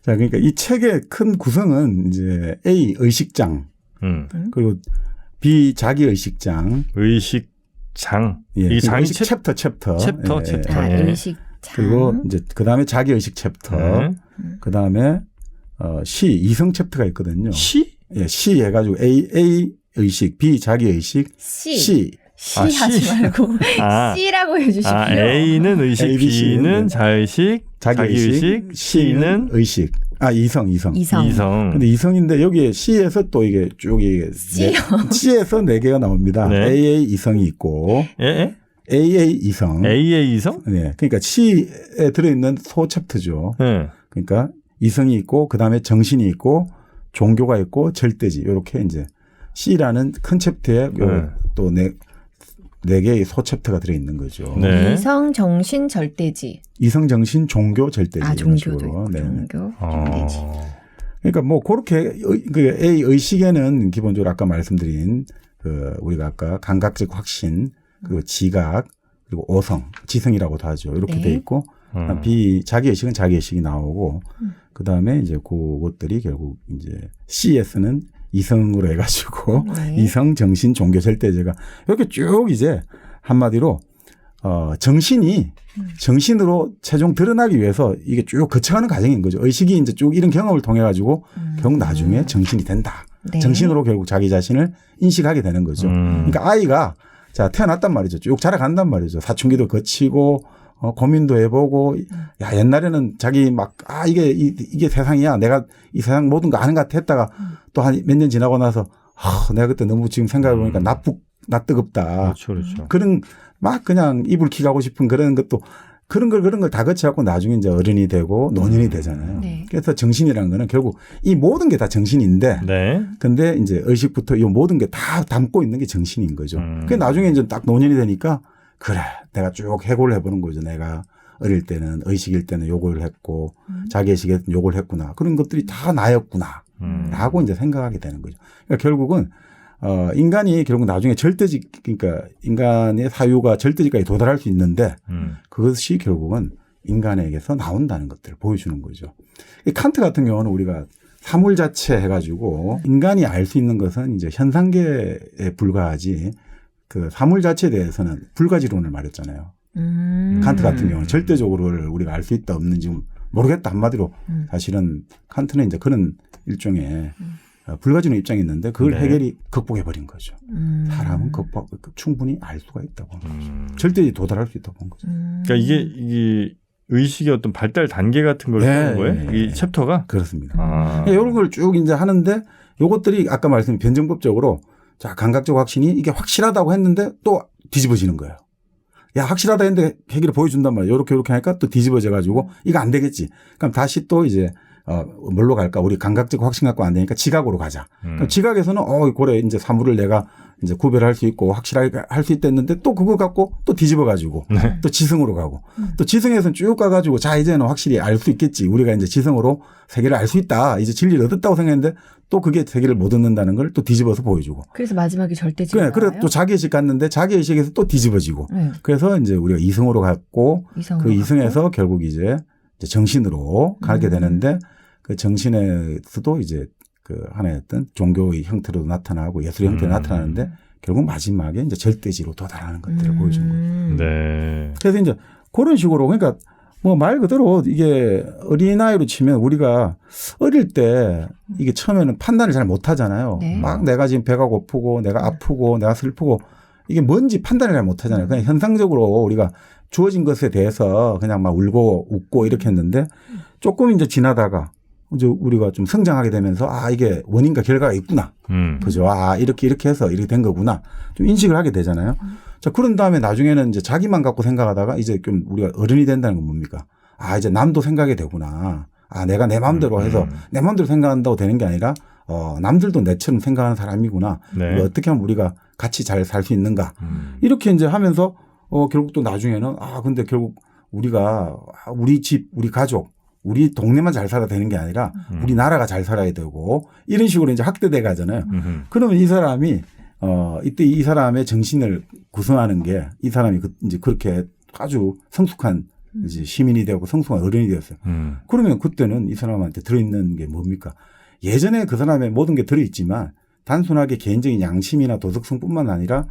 자, 그러니까 이 책의 큰 구성은 이제 A 의식장 그리고 B 자기 의식장, 의식장, 예, 이 장이 챕터. 예. 의식장. 그리고 이제 그 다음에 자기 의식 챕터, 그 다음에 시 이성 챕터가 있거든요. 시? 예, 시 해가지고 A 의식, B 자기 의식, C 하지 말고 C라고 해주십시오. A는 의식, A, B, C, B는 네. 자의식, 자기의식, C는 의식. 이성. 근데 이성인데 여기에 C에서 또 이게 쭉 이게 C에서 4개가 나옵니다. 네. AA 이성이 있고, 예? AA 이성. AA 이성? 네. 그러니까 C에 들어있는 소챕터죠. 네. 그러니까 이성이 있고 그다음에 정신이 있고 종교가 있고 절대지. 이렇게 이제 C라는 큰 챕터에 또 네 개의 소챕터가 들어있는 거죠. 네. 이성, 정신, 절대지. 이성, 정신, 종교, 절대지. 아, 이런 종교도 식으로. 있고, 네. 종교, 절대지. 그러니까 뭐 그렇게 그 A 의식에는 기본적으로 아까 말씀드린 그 우리가 아까 감각적 확신 그리고 지각 그리고 오성, 지성이라고도 하죠. 이렇게 네. 돼 있고 B 자기 의식은 자기 의식이 나오고 그다음에 이제 그것들이 결국 이제 C에서는 이성으로 해가지고 네. 이성, 정신, 종교, 절대제가 이렇게 쭉 이제 한마디로 정신이 정신으로 최종 드러나기 위해서 이게 쭉 거쳐가는 과정인 거죠. 의식이 이제 쭉 이런 경험을 통해 가지고 결국 나중에 정신이 된다. 네. 정신으로 결국 자기 자신을 인식하게 되는 거죠. 그러니까 아이가 자 태어났단 말이죠. 쭉 자라간단 말이죠. 사춘기도 거치고 고민도 해보고 야 옛날에는 자기 막 이게 세상이야. 내가 이 세상 모든 거 아는 것 같아 했다가 또 한 몇 년 지나고 나서 내가 그때 너무 지금 생각해 보니까 낯뜨겁다. 그렇죠, 그렇죠. 그런 막 그냥 이불 킥하고 싶은 그런 것도 그런 걸 다 거쳐갖고 나중에 이제 어른이 되고 노년이 되잖아요. 네. 그래서 정신이라는 거는 결국 이 모든 게 다 정신인데 네. 근데 이제 의식부터 이 모든 게 다 담고 있는 게 정신인 거죠. 그게 나중에 이제 딱 노년이 되니까 그래 내가 쭉 해고를 해보는 거죠. 내가 어릴 때는 의식일 때는 요걸 했고 자기의식일 때는 요걸 했구나. 그런 것들이 다 나였구나. 라고 이제 생각하게 되는 거죠. 그러니까 결국은 인간이 결국 나중에 절대직 그러니까 인간의 사유가 절대직까지 도달할 수 있는데 그것이 결국은 인간에게서 나온다는 것들을 보여주는 거죠. 칸트 같은 경우는 우리가 사물 자체 해가지고 인간이 알 수 있는 것은 이제 현상계에 불과하지 그 사물 자체에 대해서는 불가지론을 말했잖아요. 칸트 같은 경우는 절대적으로 우리가 알 수 있다 없는지 모르겠다 한마디로 사실은 칸트는 이제 그런 일종의 불가지론 입장이 있는데 그걸 네. 해결이 극복해버린 거죠. 사람은 충분히 알 수가 있다고 하는 거죠. 절대 도달할 수 있다고 하는 거죠. 그러니까 이게 의식의 어떤 발달 단계 같은 걸 쓰는 거예요? 네. 이 챕터가? 그렇습니다. 이런 걸 쭉 이제 하는데 요것들이 아까 말씀드린 변증법적으로 자, 감각적 확신이 이게 확실하다고 했는데 또 뒤집어지는 거예요. 야, 확실하다 했는데 해결을 보여준단 말이에요. 요렇게 하니까 또 뒤집어져 가지고 이거 안 되겠지. 그럼 다시 또 이제 뭘로 갈까? 우리 감각적 확신 갖고 안 되니까 지각으로 가자. 그럼 지각에서는 그래 이제 사물을 내가 이제 구별할 수 있고 확실하게 할 수 있댔는데 또 그거 갖고 또 뒤집어 가지고 네. 또 지성으로 가고 또 지성에서는 쭉 가가지고 자 이제는 확실히 알 수 있겠지. 우리가 이제 지성으로 세계를 알 수 있다. 이제 진리를 얻었다고 생각했는데 또 그게 세계를 못 얻는다는 걸 또 뒤집어서 보여주고. 그래서 마지막에 절대지. 그래 또 자기의식 갔는데 자기의식에서 또 뒤집어지고. 네. 그래서 이제 우리가 이성으로 갔고 그 이성에서 결국 이제 정신으로 가게 되는데 그 정신에서도 이제 그 하나의 어떤 종교의 형태로 나타나고 예술의 형태로 나타나는데 결국 마지막에 이제 절대지로 도달하는 것들을 보여준 거예요. 네. 그래서 이제 그런 식으로 그러니까 뭐 말 그대로 이게 어린아이로 치면 우리가 어릴 때 이게 처음에는 판단을 잘 못 하잖아요. 네. 막 내가 지금 배가 고프고 내가 아프고 내가 슬프고 이게 뭔지 판단을 잘 못 하잖아요. 그냥 현상적으로 우리가 주어진 것에 대해서 그냥 막 울고 웃고 이렇게 했는데 조금 이제 지나다가 이제 우리가 좀 성장하게 되면서 이게 원인과 결과가 있구나. 그죠? 이렇게 해서 이렇게 된 거구나. 좀 인식을 하게 되잖아요. 자, 그런 다음에 나중에는 이제 자기만 갖고 생각하다가 이제 좀 우리가 어른이 된다는 건 뭡니까? 이제 남도 생각이 되구나. 내가 내 마음대로 해서 내 마음대로 생각한다고 되는 게 아니라 남들도 내처럼 생각하는 사람이구나. 네. 어떻게 하면 우리가 같이 잘 살 수 있는가. 이렇게 이제 하면서 결국 또 나중에는 근데 결국 우리가 우리 집, 우리 가족 우리 동네만 잘 살아야 되는 게 아니라 우리 나라가 잘 살아야 되고 이런 식으로 이제 확대돼 가잖아요. 그러면 이 사람이 이때 이 사람의 정신을 구성하는 게 이 사람이 이제 그렇게 아주 성숙한 이제 시민이 되고 성숙한 어른이 되었어요. 그러면 그때는 이 사람한테 들어있는 게 뭡니까? 예전에 그 사람의 모든 게 들어있지만 단순하게 개인적인 양심이나 도덕성뿐만 아니라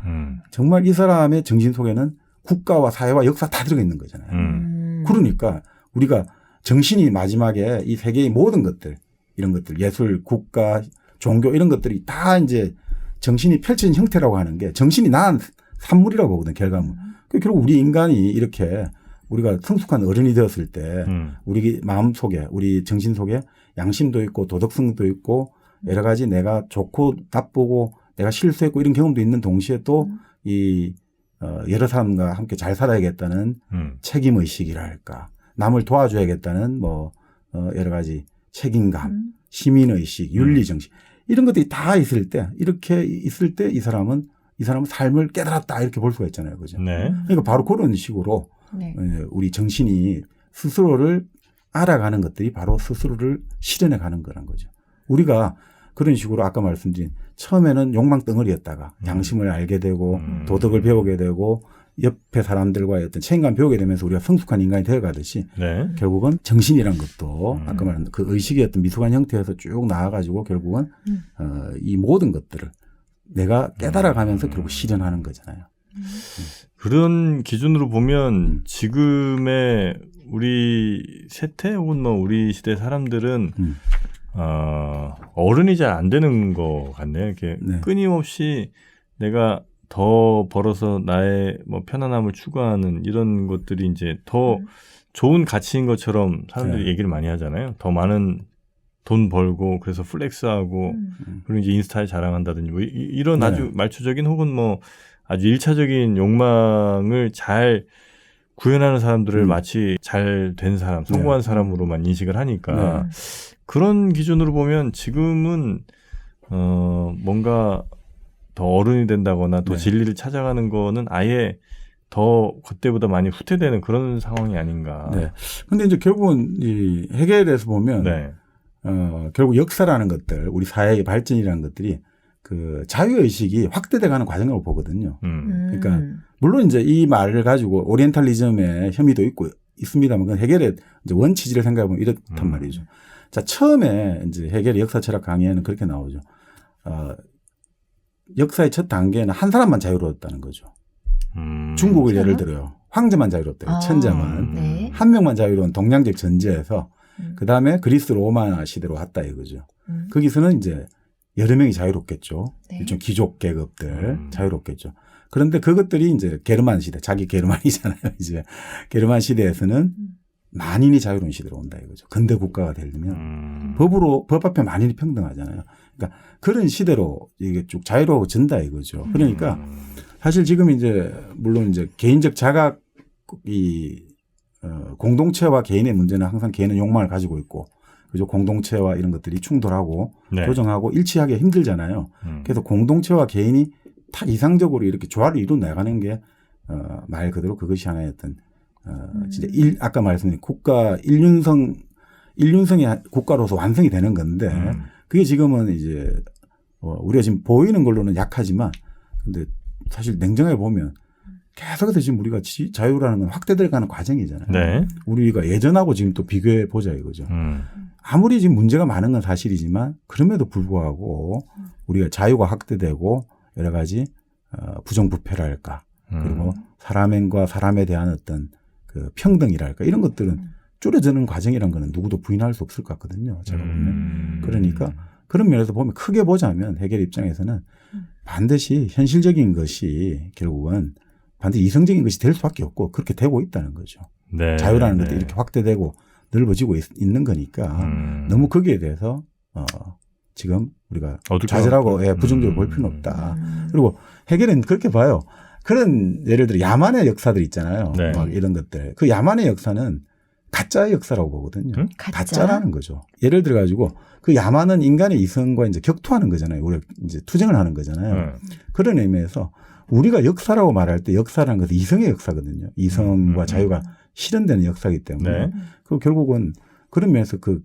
정말 이 사람의 정신 속에는 국가와 사회와 역사 다 들어가 있는 거잖아요. 그러니까 우리가 정신이 마지막에 이 세계의 모든 것들, 이런 것들, 예술, 국가, 종교 이런 것들이 다 이제 정신이 펼쳐진 형태라고 하는 게 정신이 낳은 산물이라고 보거든요, 결과물. 결국 우리 인간이 이렇게 우리가 성숙한 어른이 되었을 때 우리 마음 속에, 우리 정신 속에 양심도 있고 도덕성도 있고 여러 가지 내가 좋고 나쁘고 내가 실수했고 이런 경험도 있는 동시에 또 이 여러 사람과 함께 잘 살아야겠다는 책임 의식이랄까, 남을 도와줘야겠다는 뭐 여러 가지 책임감, 시민 의식, 윤리 정신 이런 것들이 다 있을 때, 이렇게 있을 때 이 사람은 삶을 깨달았다 이렇게 볼 수가 있잖아요, 그죠? 네. 그러니까 바로 그런 식으로 네. 우리 정신이 스스로를 알아가는 것들이 바로 스스로를 실현해 가는 거란 거죠. 우리가 그런 식으로 아까 말씀드린 처음에는 욕망 덩어리였다가 양심을 알게 되고 도덕을 배우게 되고 옆에 사람들과의 어떤 책임감 배우게 되면서 우리가 성숙한 인간이 되어가듯이 네. 결국은 정신이란 것도 아까 말한 그 의식의 어떤 미숙한 형태에서 쭉 나아가지고 결국은 이 모든 것들을 내가 깨달아가면서 결국 실현하는 거잖아요. 그런 기준으로 보면 지금의 우리 세태 혹은 뭐 우리 시대 사람들은 어른이 잘 안 되는 것 같네요. 이렇게 네. 끊임없이 내가 더 벌어서 나의 뭐 편안함을 추구하는 이런 것들이 이제 더 좋은 가치인 것처럼 사람들이 네. 얘기를 많이 하잖아요. 더 많은 돈 벌고 그래서 플렉스하고 그리고 이제 인스타에 자랑한다든지 뭐 이런 네. 아주 말초적인 혹은 뭐 아주 일차적인 욕망을 잘 구현하는 사람들을 마치 잘 된 사람, 성공한 사람으로만 인식을 하니까 그런 기준으로 보면 지금은 뭔가 더 어른이 된다거나 더 네. 진리를 찾아가는 거는 아예 더 그때보다 많이 후퇴되는 그런 상황이 아닌가. 네. 근데 이제 결국은 이 해겔에서 보면 네. 결국 역사라는 것들, 우리 사회의 발전이라는 것들이 그 자유의식이 확대돼가는 과정이라고 보거든요. 그러니까 물론 이제 이 말을 가지고 오리엔탈리즘의 혐의도 있습니다만 그건 해겔의 이제 원치지를 생각해보면 이렇단 말이죠. 자, 처음에 이제 해겔의 역사 철학 강의에는 그렇게 나오죠. 역사의 첫 단계는 한 사람만 자유로웠다는 거죠. 중국을 예를 들어요. 황제만 자유롭다. 천자만. 네. 한 명만 자유로운 동양적 전제에서 그 다음에 그리스 로마 시대로 왔다 이거죠. 거기서는 이제 여러 명이 자유롭겠죠. 네. 일종 귀족 계급들 자유롭겠죠. 그런데 그것들이 이제 게르만 시대, 자기 게르만이잖아요. 이제 게르만 시대에서는 만인이 자유로운 시대로 온다 이거죠. 근대 국가가 되려면 법 앞에 만인이 평등하잖아요. 그러니까 그런 시대로 이게 쭉 자유로워진다 이거죠. 그러니까 사실 지금 이제 물론 이제 개인적 자각이 공동체와 개인의 문제는 항상 개인은 욕망을 가지고 있고 그죠. 공동체와 이런 것들이 충돌하고 네. 교정하고 일치하기 힘들잖아요. 그래서 공동체와 개인이 딱 이상적으로 이렇게 조화를 이루어 나가는 게 말 그대로 그것이 하나의 어떤 진짜 아까 말씀드린 국가 일륜성의 국가로서 완성이 되는 건데 그게 지금은 이제 우리가 지금 보이는 걸로는 약하지만 근데 사실 냉정하게 보면 계속해서 지금 우리가 자유라는 건 확대돼 가는 과정이잖아요. 네. 우리가 예전하고 지금 또 비교해 보자 이거죠. 아무리 지금 문제가 많은 건 사실이지만 그럼에도 불구하고 우리가 자유가 확대되고 여러 가지 부정부패랄까 그리고 사람과 사람에 대한 어떤 그 평등이랄까 이런 것들은 줄어드는 과정이라는 거는 누구도 부인할 수 없을 것 같거든요. 제가 보면. 그러니까 그런 면에서 보면 크게 보자면 해겔 입장에서는 반드시 현실적인 것이 결국은 반드시 이성적인 것이 될 수밖에 없고 그렇게 되고 있다는 거죠. 네. 자유라는 것도 이렇게 확대되고 넓어지고 있는 거니까 너무 거기에 대해서 지금 우리가 좌절하고 부정적으로 볼 필요는 없다. 그리고 해겔은 그렇게 봐요. 그런 예를 들어 야만의 역사들 있잖아요. 네. 막 이런 것들. 그 야만의 역사는 가짜의 역사라고 보거든요. 가짜라는 거죠. 예를 들어 가지고 그 야만은 인간의 이성과 이제 격투하는 거잖아요. 우리가 이제 투쟁을 하는 거잖아요. 그런 의미에서 우리가 역사라고 말할 때 역사라는 것은 이성의 역사거든요. 이성과 자유가 실현되는 역사이기 때문에 그 결국은 그런 면에서 그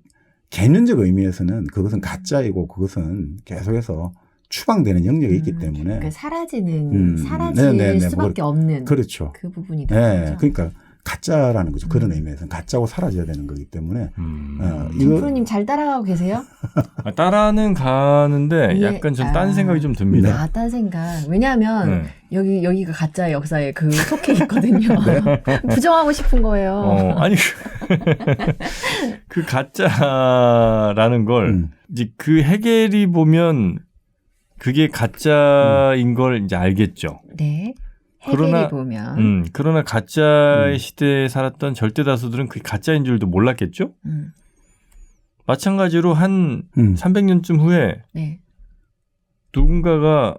개념적 의미에서는 그것은 가짜이고 그것은 계속해서 추방되는 영역이 있기 때문에 그러니까 사라질 수밖에 없는 그렇죠. 그 부분이 네, 그러니까 가짜라는 거죠. 그런 의미에서는 가짜고 사라져야 되는 거기 때문에 정프로님 잘 따라가고 계세요? 따라는 가는데 약간 좀 딴 생각이 좀 듭니다. 딴 생각. 왜냐하면 여기가 가짜의 역사에 그 속해 있거든요. 부정하고 싶은 거예요. 아니 그 가짜라는 걸 이제 그 해겔이 보면 그게 가짜인 걸 이제 알겠죠. 네. 해겔이 보면. 그러나 가짜의 시대에 살았던 절대 다수들은 그게 가짜인 줄도 몰랐겠죠. 마찬가지로 한 300년쯤 후에 네. 누군가가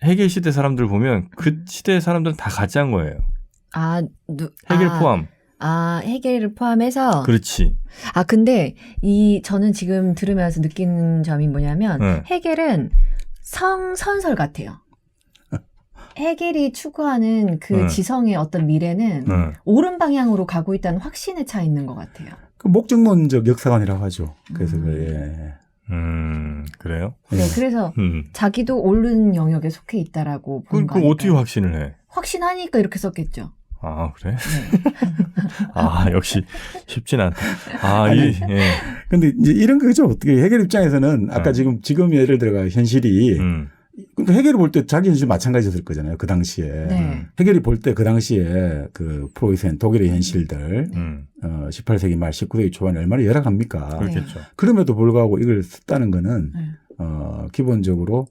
해겔 시대 사람들 보면 그 시대 사람들은 다 가짜인 거예요. 해겔 포함. 해겔을 포함해서. 그렇지. 근데 저는 지금 들으면서 느끼는 점이 뭐냐면 해겔은 성선설 같아요. 해겔이 추구하는 그 지성의 어떤 미래는 옳은 방향으로 가고 있다는 확신에 차 있는 것 같아요. 그 목적론적 역사관이라고 하죠. 그래서 그래요? 네, 그래서 자기도 옳은 영역에 속해 있다라고 보는 거 그 아닐까요? 어떻게 확신을 해? 확신하니까 이렇게 썼겠죠. 그래? 네. 역시 쉽진 않다. 근데 이제 이런 거죠. 어떻게 해겔 입장에서는 아까 지금 예를 들어가 현실이 그러니까 해겔이 볼 때 자기 현실 마찬가지였을 거잖아요. 그 당시에. 네. 해겔이 볼 때 그 당시에 그 프로이센 독일의 현실들 18세기 말 19세기 초반에 얼마나 열악합니까? 그렇겠죠. 그럼에도 불구하고 이걸 썼다는 거는 기본적으로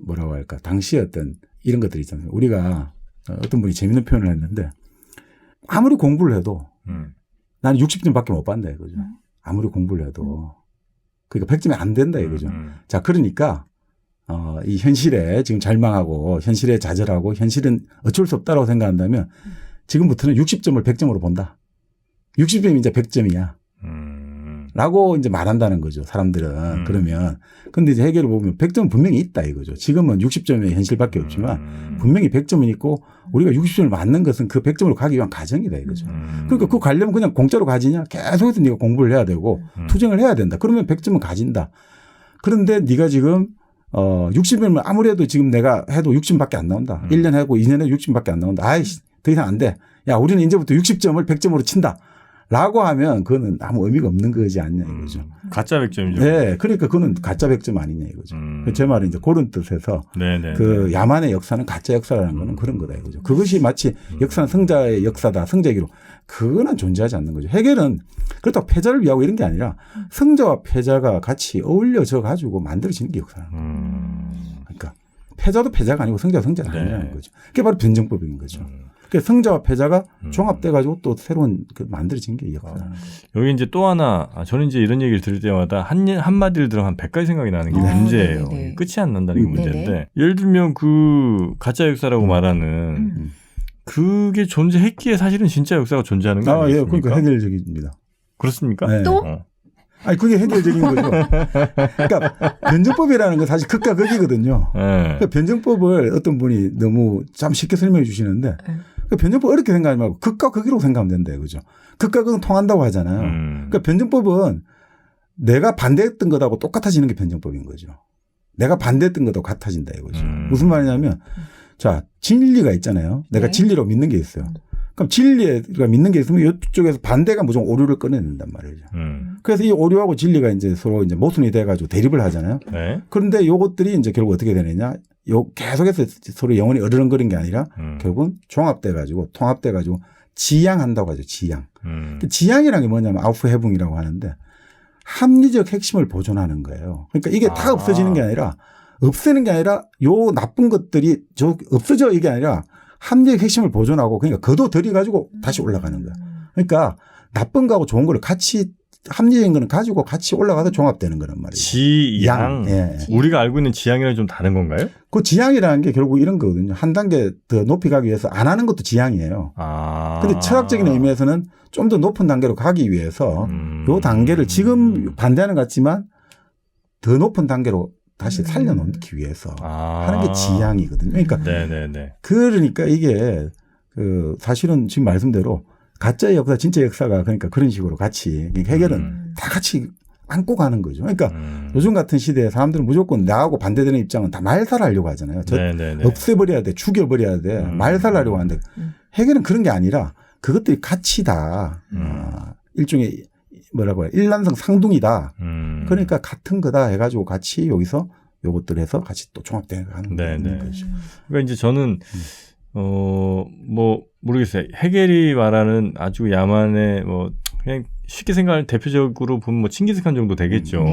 뭐라고 할까? 당시에 어떤 이런 것들이 있잖아요. 우리가 어떤 분이 재밌는 표현을 했는데 아무리 공부를 해도 나는 60점밖에 못 받는다 이거죠. 아무리 공부를 해도. 그러니까 100점이 안 된다 이거죠. 자, 그러니까 이 현실에 지금 절망하고 현실에 좌절하고 현실은 어쩔 수 없다라고 생각한다면 지금부터는 60점을 100점으로 본다. 60점이 이제 100점이야. 라고 이제 말한다는 거죠. 사람들은. 그러면. 근데 이제 해결을 보면 100점은 분명히 있다 이거죠. 지금은 60점의 현실밖에 없지만 분명히 100점은 있고 우리가 60점을 맞는 것은 그 100점으로 가기 위한 과정이다 이거죠. 그러니까 그거 가려면 그냥 공짜로 가지냐? 계속해서 네가 공부를 해야 되고 투쟁을 해야 된다. 그러면 100점은 가진다. 그런데 네가 지금 60점을 아무리 해도 지금 내가 해도 60점밖에 안 나온다. 1년 하고 2년 해도 60점밖에 안 나온다. 아이씨, 더 이상 안 돼. 야, 우리는 이제부터 60점을 100점으로 친다. 라고 하면 그거는 아무 의미가 없는 거지 않냐 이거죠. 가짜 100점이죠. 네. 그러니까 그거는 가짜 100점 아니냐 이거죠. 제 말은 이제 그런 뜻에서 그 야만의 역사는 가짜 역사라는 거는 그런 거다 이거죠. 그것이 마치 역사는 성자의 역사다. 성자기로. 그거는 존재하지 않는 거죠. 해결은 그렇다고 패자를 위하고 이런 게 아니라 성자와 패자가 같이 어울려져 가지고 만들어지는 게 역사라는 거예요. 그러니까 패자도 패자가 아니고 성자가 성자가 아니라는 거죠. 그게 바로 변증법인 거죠. 그러니까 성자와 패자가 종합돼 가지고 또 새로운 만들어진 게 역사라는 거예요. 여기 이제 또 하나 저는 이제 이런 얘기를 들을 때마다 한마디를 들으면 한 100가지 생각이 나는 게 문제예요. 네네. 끝이 안 난다는 게 문제인데 예를 들면 그 가짜 역사라고 말하는 그게 존재했기에 사실은 진짜 역사가 존재하는 거 아니겠습니까? 그러니까 해결적입니다. 그렇습니까? 네. 또? 아니 그게 해결적인 거죠. 그러니까 변증법이라는 건 사실 극과 극이거든요. 그러니까 변증법을 어떤 분이 너무 참 쉽게 설명해 주시는데 그러니까 변증법 어렵게 생각하지 말고 극과 극이라고 생각하면 된다 이거죠. 극과 극은 통한다고 하잖아요. 그러니까 변증법은 내가 반대했던 것하고 똑같아지는 게 변증법인 거죠. 내가 반대했던 것하고 같아진다 이거죠. 무슨 말이냐면 자 진리가 있잖아요. 내가 진리로 믿는 게 있어요. 그럼 진리가 믿는 게 있으면 이쪽에서 반대가 무조건 오류를 꺼내낸단 말이죠. 그래서 이 오류하고 진리가 이제 서로 이제 모순이 돼가지고 대립을 하잖아요. 네. 그런데 요것들이 이제 결국 어떻게 되느냐. 계속해서 서로 영원히 어르렁거린 게 아니라 결국은 종합돼가지고 통합돼가지고 지향한다고 하죠. 지향. 지향이라는 게 뭐냐면 아우프헤붕이라고 하는데 합리적 핵심을 보존하는 거예요. 그러니까 이게 다 없어지는 게 아니라 없애는 게 아니라 요 나쁜 것들이 없어져 이게 아니라 합리적 핵심을 보존하고 그러니까 거둬들여 가지고 다시 올라가는 거야. 그러니까 나쁜 거하고 좋은 거를 같이 합리적인 거는 가지고 같이 올라가서 종합되는 거란 말이에요. 지향. 예. 우리가 알고 있는 지향이랑 좀 다른 건가요? 그 지향이라는 게 결국 이런 거거든요. 한 단계 더 높이 가기 위해서 안 하는 것도 지향이에요. 근데 철학적인 의미에서는 좀 더 높은 단계로 가기 위해서 요 단계를 지금 반대하는 것 같지만 더 높은 단계로 다시 살려놓기 위해서 하는 게 지향이거든요. 그러니까, 그러니까 이게 사실은 지금 말씀대로 가짜의 역사, 진짜 역사가 그러니까 그런 식으로 같이 해결은 다 같이 안고 가는 거죠. 그러니까 요즘 같은 시대에 사람들은 무조건 나하고 반대되는 입장은 다 말살하려고 하잖아요. 없애버려야 돼, 죽여버려야 돼, 말살하려고 하는데 해결은 그런 게 아니라 그것들이 같이 다 일종의 뭐라고 해요? 일란성 상둥이다. 그러니까 같은 거다 해가지고 같이 여기서 요것들 해서 같이 또 종합되어 가는 거죠. 그러니까 이제 저는 뭐 모르겠어요. 해겔이 말하는 아주 야만의 뭐 그냥 쉽게 생각할 대표적으로 보면 뭐 칭기스칸 정도 되겠죠.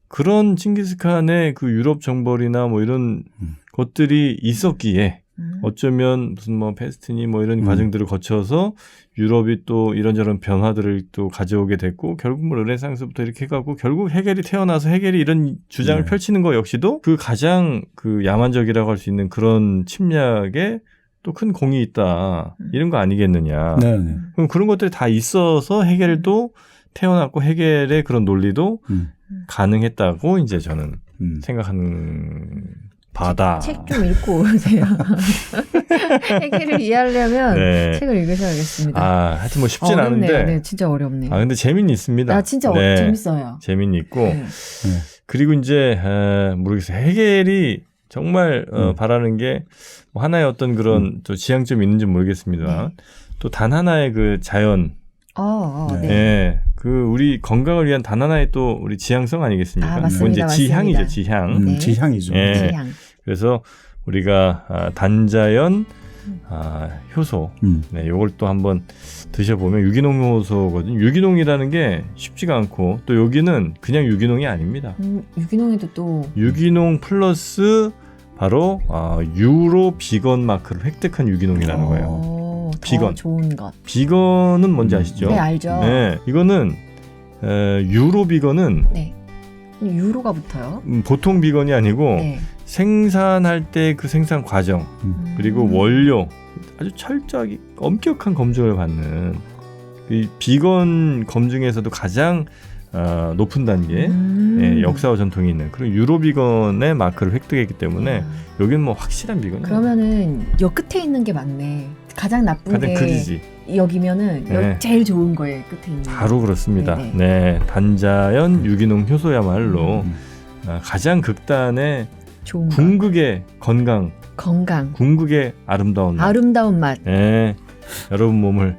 그런 칭기스칸의 그 유럽 정벌이나 뭐 이런 것들이 있었기에 어쩌면 무슨 뭐 패스트니 뭐 이런 과정들을 거쳐서 유럽이 또 이런저런 변화들을 또 가져오게 됐고 결국 뭐 르네상스부터 이렇게 해가고 결국 헤겔이 태어나서 헤겔이 이런 주장을 펼치는 거 역시도 그 가장 그 야만적이라고 할 수 있는 그런 침략에 또 큰 공이 있다 이런 거 아니겠느냐. 네네. 그럼 그런 것들이 다 있어서 헤겔도 태어났고 헤겔의 그런 논리도 가능했다고 이제 저는 생각하는 바다. 책 좀 읽고 오세요. 헤겔을 이해하려면 네. 책을 읽으셔야겠습니다. 아, 하여튼 뭐 쉽진 어렵네요. 않은데. 네, 진짜 어렵네요. 아, 근데 재미는 있습니다. 아, 진짜 네. 재밌어요. 재미는 있고. 네. 그리고 이제, 모르겠어요. 헤겔이 정말 바라는 게 뭐 하나의 어떤 그런 또 지향점이 있는지 모르겠습니다. 또 단 하나의 그 자연. 네. 네. 그 우리 건강을 위한 단 하나의 또 우리 지향성 아니겠습니까? 아, 맞습니다. 이제 지향이죠, 지향. 네. 지향이죠. 네. 지향. 그래서 우리가 단자연 효소, 네, 요걸 또 한번 드셔보면 유기농 효소거든요. 유기농이라는 게 쉽지가 않고 또 여기는 그냥 유기농이 아닙니다. 유기농에도 또 유기농 플러스 바로 유로 비건 마크를 획득한 유기농이라는 거예요. 비건. 좋은 것. 비건은 뭔지 아시죠? 네, 알죠. 네, 이거는 유로 비건은 네. 유로가 붙어요. 보통 비건이 아니고 네. 생산할 때 그 생산 과정 그리고 원료 아주 철저하게 엄격한 검증을 받는 이 비건 검증에서도 가장 높은 단계 예, 역사와 전통이 있는 그런 유로 비건의 마크를 획득했기 때문에 여기는 뭐 확실한 비건이에요. 그러면은 여 끝에 있는 게 맞네. 가장 나쁜 가장 게 크리지. 여기면은 네. 제일 좋은 거에 끝에 있는. 바로 그렇습니다. 네네. 네, 단자연 유기농 효소야말로 가장 극단의 좋은 궁극의 건강, 궁극의 아름다운 맛. 아름다운 맛. 네, 여러분 몸을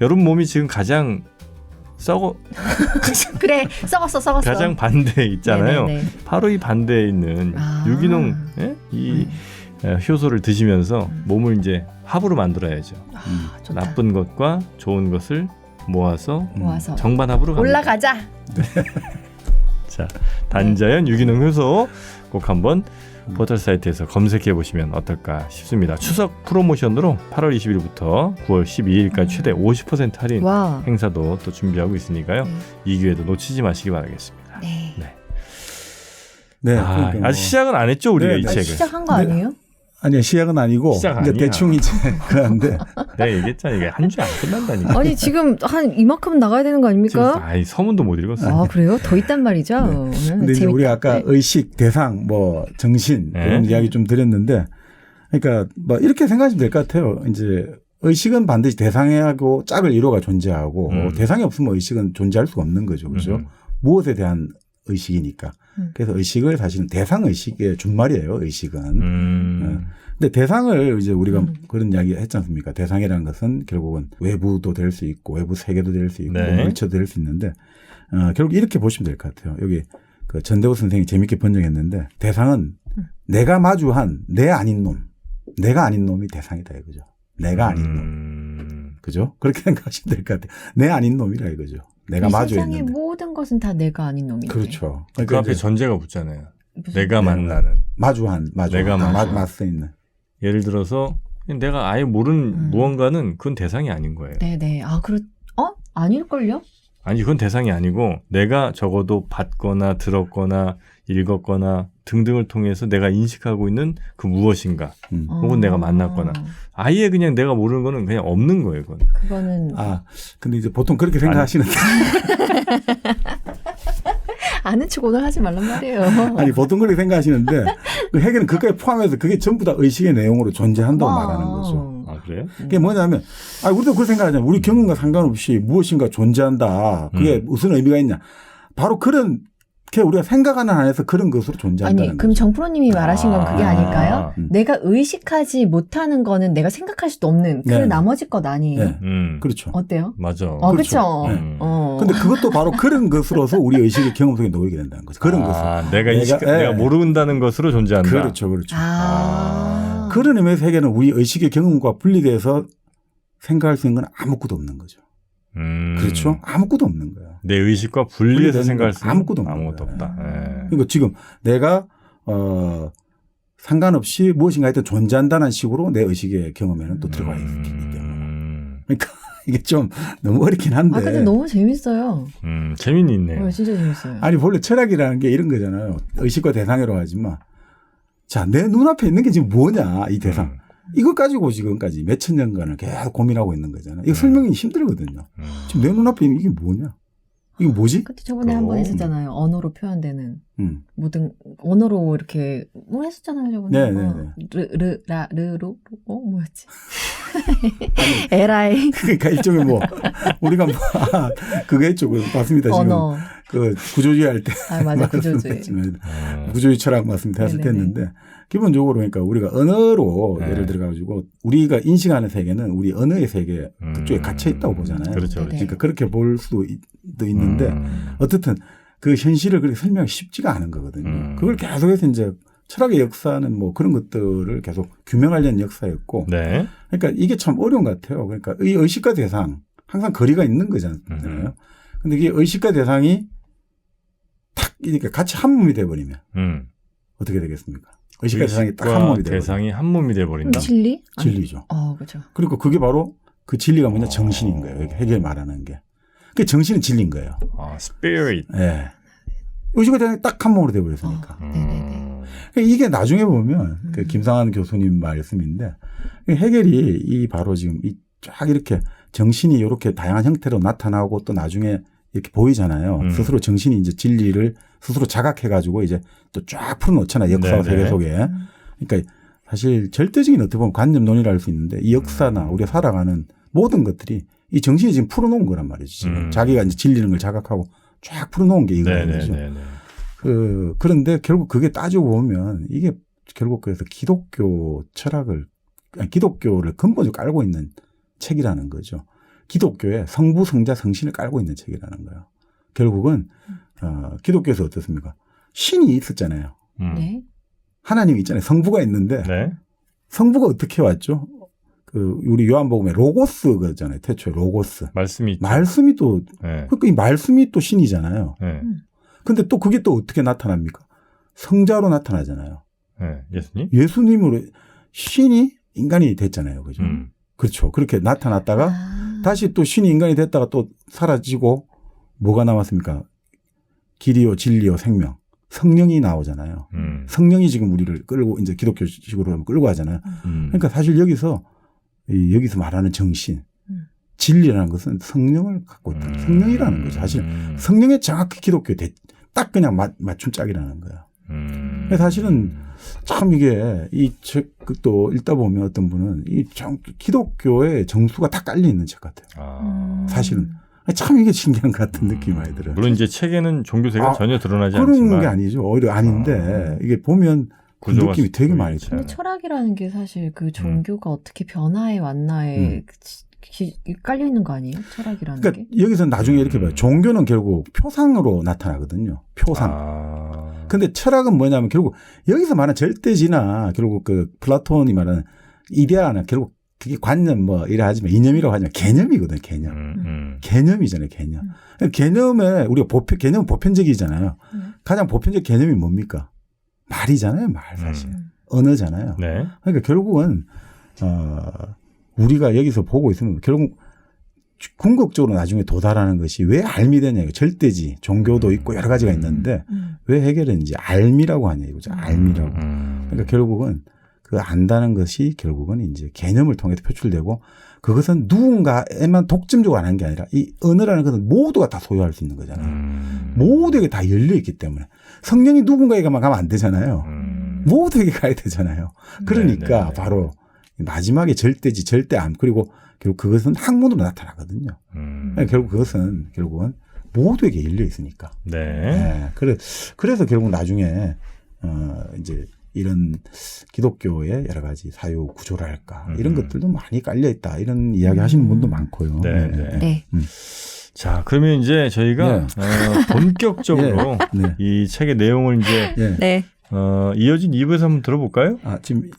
여러분 몸이 지금 가장 그래, 썩었어. 가장 반대에 있잖아요. 네네네. 바로 이 반대에 있는 유기농 이 효소를 드시면서 몸을 이제 합으로 만들어야죠. 좋다. 나쁜 것과 좋은 것을 모아서 정반합으로 올라가자. 자, 단자연 유기농 효소 꼭 한번 포털 사이트에서 검색해 보시면 어떨까 싶습니다. 추석 프로모션으로 8월 20일부터 9월 12일까지 최대 50% 할인 행사도 또 준비하고 있으니까요. 이 기회도 놓치지 마시기 바라겠습니다. 네. 아직 시작은 안 했죠, 우리가 이 책을. 시작한 거 아니에요? 아니요, 시작은 아니고 시작 대충 이제 그런데 내가 얘기했잖아, 이게 한 주에 안 끝난다니까. 아니 지금 한 이만큼 나가야 되는 거 아닙니까? 아니 서문도 못 읽었어요. 아 그래요? 더 있단 말이죠. 근데 이제 우리가 아까 의식, 대상, 뭐 정신 이런 이야기 좀 드렸는데, 그러니까 뭐 이렇게 생각하시면 될 것 같아요. 이제 의식은 반드시 대상하고 짝을 이루어가 존재하고 대상이 없으면 의식은 존재할 수가 없는 거죠, 그렇죠? 무엇에 대한 의식이니까. 그래서 의식을 사실은 대상 의식의 준말이에요, 의식은. 근데 대상을 이제 우리가 그런 이야기 했지 않습니까? 대상이라는 것은 결국은 외부도 될 수 있고, 외부 세계도 될 수 있고, 물체도 될 수 있는데, 결국 이렇게 보시면 될 것 같아요. 여기 그 전대호 선생이 재밌게 번역했는데, 대상은 내가 마주한 내 아닌 놈, 내가 아닌 놈이 대상이다 이거죠. 내가 아닌 놈. 그죠? 그렇게 생각하시면 될 것 같아요. 내 아닌 놈이라 이거죠. 내가 마주했는데. 세상의 모든 것은 다 내가 아닌 놈이네. 그렇죠. 그러니까 그 앞에 전제가 붙잖아요. 내가 만나는. 내가 맞서 있는. 예를 들어서 내가 아예 모르는 무언가는 그건 대상이 아닌 거예요. 네네. 아닐걸요? 아니 그건 대상이 아니고 내가 적어도 봤거나 들었거나 읽었거나 등등을 통해서 내가 인식하고 있는 그 무엇인가 혹은 내가 만났거나 아예 그냥 내가 모르는 거는 그냥 없는 거예요. 그거는 근데 이제 보통 그렇게 생각하시는데 아는 척 오늘 하지 말란 말이에요. 아니 보통 그렇게 생각하시는데 헤겔은 그까지 포함해서 그게 전부 다 의식의 내용으로 존재한다고 말하는 거죠. 아 그래요? 그게 뭐냐면 우리도 그렇게 생각하잖아요. 우리 경험과 상관없이 무엇인가 존재한다. 그게 무슨 의미가 있냐. 바로 그런 우리가 생각하는 안에서 그런 것으로 존재한다는 아니, 그럼 정프로님이 말하신 건 그게 아닐까요? 내가 의식하지 못하는 거는 내가 생각할 수도 없는 그 나머지 것 아니에요? 네. 그렇죠. 어때요? 맞아. 그렇죠. 근데 그것도 바로 그런 것으로서 우리 의식의 경험 속에 놓이게 된다는 거죠. 그런 것을. 내가 모른다는 것으로 존재한다. 그렇죠. 그런 의미에서 세계는 우리 의식의 경험과 분리돼서 생각할 수 있는 건 아무것도 없는 거죠. 그렇죠? 아무것도 없는 거야. 내 의식과 분리해서 생각할 수 있는 아무것도 없다. 그러니까 지금 내가 상관없이 무엇인가 하여튼 존재한다는 식으로 내 의식의 경험에는 또 들어가 있기 때문에. 그러니까 이게 좀 너무 어렵긴 한데. 근데 너무 재밌어요. 재미는 있네요. 진짜 재밌어요. 아니 원래 철학이라는 게 이런 거잖아요. 의식과 대상이라고 하지만 자, 내 눈앞에 있는 게 지금 뭐냐 이 대상. 이거 가지고 지금까지 몇천 년간을 계속 고민하고 있는 거잖아요. 이거 설명이 힘들거든요. 지금 내 눈앞에 있는 이게 뭐냐? 이게 뭐지? 그때 저번에 한 번 했었잖아요. 언어로 표현되는 모든 언어로 이렇게 뭐 했었잖아요. 저번에. 르로 뭐였지? 에라이. 그러니까 일종의 뭐 우리가 뭐 그게 있죠. 맞습니다. 지금 언어. 그 구조주의 할 때 맞아 구조주의. 구조주의 철학 말씀하실 때 했는데 기본적으로 그러니까 우리가 언어로 예를 들어 가지고 우리가 인식하는 세계는 우리 언어의 세계 그쪽에 갇혀 있다고 보잖아요. 그렇죠. 그러니까 그렇게 볼 수도 있는데 어떻든 그 현실을 그렇게 설명하기 쉽지가 않은 거거든요. 그걸 계속해서 이제 철학의 역사는 뭐 그런 것들을 계속 규명하려는 역사였고 네. 그러니까 이게 참 어려운 것 같아요. 그러니까 이 의식과 대상 항상 거리가 있는 거잖아요. 근데 이게 의식과 대상이 탁 이렇게 같이 한 몸이 돼버리면 어떻게 되겠습니까? 의식과 대상이 딱 한 몸이 돼버리면 대상이 한 몸이 돼버린다. 진리? 진리죠. 그렇죠. 그리고 그게 바로 그 진리가 뭐냐 정신인 거예요. 해결 말하는 게. 그 정신은 진리인 거예요. spirit. 네. 의식과 대상이 딱 한 몸으로 돼버렸으니까. 네네네. 이게 나중에 보면 그 김상한 교수님 말씀인데 해결이 이 바로 지금 이 쫙 이렇게 정신이 이렇게 다양한 형태로 나타나고 또 나중에 이렇게 보이잖아요. 스스로 정신이 이제 진리를 스스로 자각해가지고 이제 또 쫙 풀어놓잖아요. 역사와 세계 속에. 그러니까 사실 절대적인 어떻게 보면 관념론이라 할 수 있는데 이 역사나 우리가 살아가는 모든 것들이 이 정신이 지금 풀어놓은 거란 말이죠. 지금 자기가 이제 진리는 걸 자각하고 쫙 풀어놓은 게 이거죠. 그런데 결국 그게 따지고 보면 이게 결국 그래서 기독교 철학을 기독교를 근본적으로 깔고 있는 책이라는 거죠. 기독교의 성부, 성자, 성신을 깔고 있는 책이라는 거예요. 결국은 기독교에서 어떻습니까? 신이 있었잖아요. 네. 하나님이 있잖아요. 성부가 있는데 네. 성부가 어떻게 왔죠? 그 우리 요한복음에 로고스 그잖아요. 태초에 로고스. 말씀이 있죠. 말씀이 또 네. 그러니까 이 말씀이 또 신이잖아요. 네. 근데 또 그게 또 어떻게 나타납니까? 성자로 나타나잖아요. 네. 예수님? 예수님으로 신이 인간이 됐잖아요. 그죠? 그렇죠. 그렇게 나타났다가 다시 또 신이 인간이 됐다가 또 사라지고 뭐가 남았습니까? 길이요, 진리요, 생명. 성령이 나오잖아요. 성령이 지금 우리를 끌고 이제 기독교식으로 하면 끌고 하잖아요. 그러니까 사실 여기서 말하는 정신, 진리라는 것은 성령을 갖고 있다. 성령이라는 거죠. 사실 성령에 정확히 기독교 딱 그냥 맞춤 짝이라는 거예요. 사실은 참 이게 이 책도 읽다 보면 어떤 분은 이 기독교의 정수가 다 깔려 있는 책 같아요. 사실은. 참 이게 신기한 것 같은 느낌이 많이 들어요. 물론 이제 책에는 종교세가 전혀 드러나지 그런 않지만. 그런 게 아니죠. 오히려 아닌데 이게 보면 그 느낌이 되게 많이 들어요. 근데 철학이라는 게 사실 그 종교가 어떻게 변화해 왔나에 깔려 있는 거 아니에요? 철학이라는 그러니까 게. 여기서 나중에 이렇게 봐요. 종교는 결국 표상으로 나타나거든요. 표상. 근데 철학은 뭐냐면 결국 여기서 말하는 절대지나 결국 그 플라톤이 말하는 이데아나 결국 그게 관념 뭐 이래 하지만 이념이라고 하지만 개념이거든요. 개념. 개념이잖아요. 개념. 개념에 우리가 개념은 보편적이잖아요. 가장 보편적 개념이 뭡니까? 말이잖아요. 말 사실. 언어잖아요. 네. 그러니까 결국은 우리가 여기서 보고 있으면 결국 궁극적으로 나중에 도달하는 것이 왜 알미 되냐. 절대지. 종교도 있고 여러 가지가 있는데 왜 해결은 이제 알미라고 하냐 이거죠. 알미라고. 그러니까 결국은 그 안다는 것이 결국은 이제 개념을 통해서 표출되고 그것은 누군가에만 독점적으로 하는 게 아니라 이 언어라는 것은 모두가 다 소유할 수 있는 거잖아요. 모두에게 다 열려 있기 때문에 성령이 누군가에게만 가면 안 되잖아요. 모두에게 가야 되잖아요. 그러니까 네네. 바로 마지막에 절대지 절대암 그리고 결국 그것은 학문으로 나타나거든요. 결국 그것은 결국은 모두에게 열려 있으니까. 네. 네. 그래서 결국 나중에 이제 이런 기독교의 여러 가지 사유 구조랄까 이런 것들도 많이 깔려 있다 이런 이야기 하시는 분도 많고요. 네. 네. 네. 자, 그러면 이제 저희가 본격적으로 이 책의 내용을 이제 이어진 2부에서 한번 들어볼까요? 지금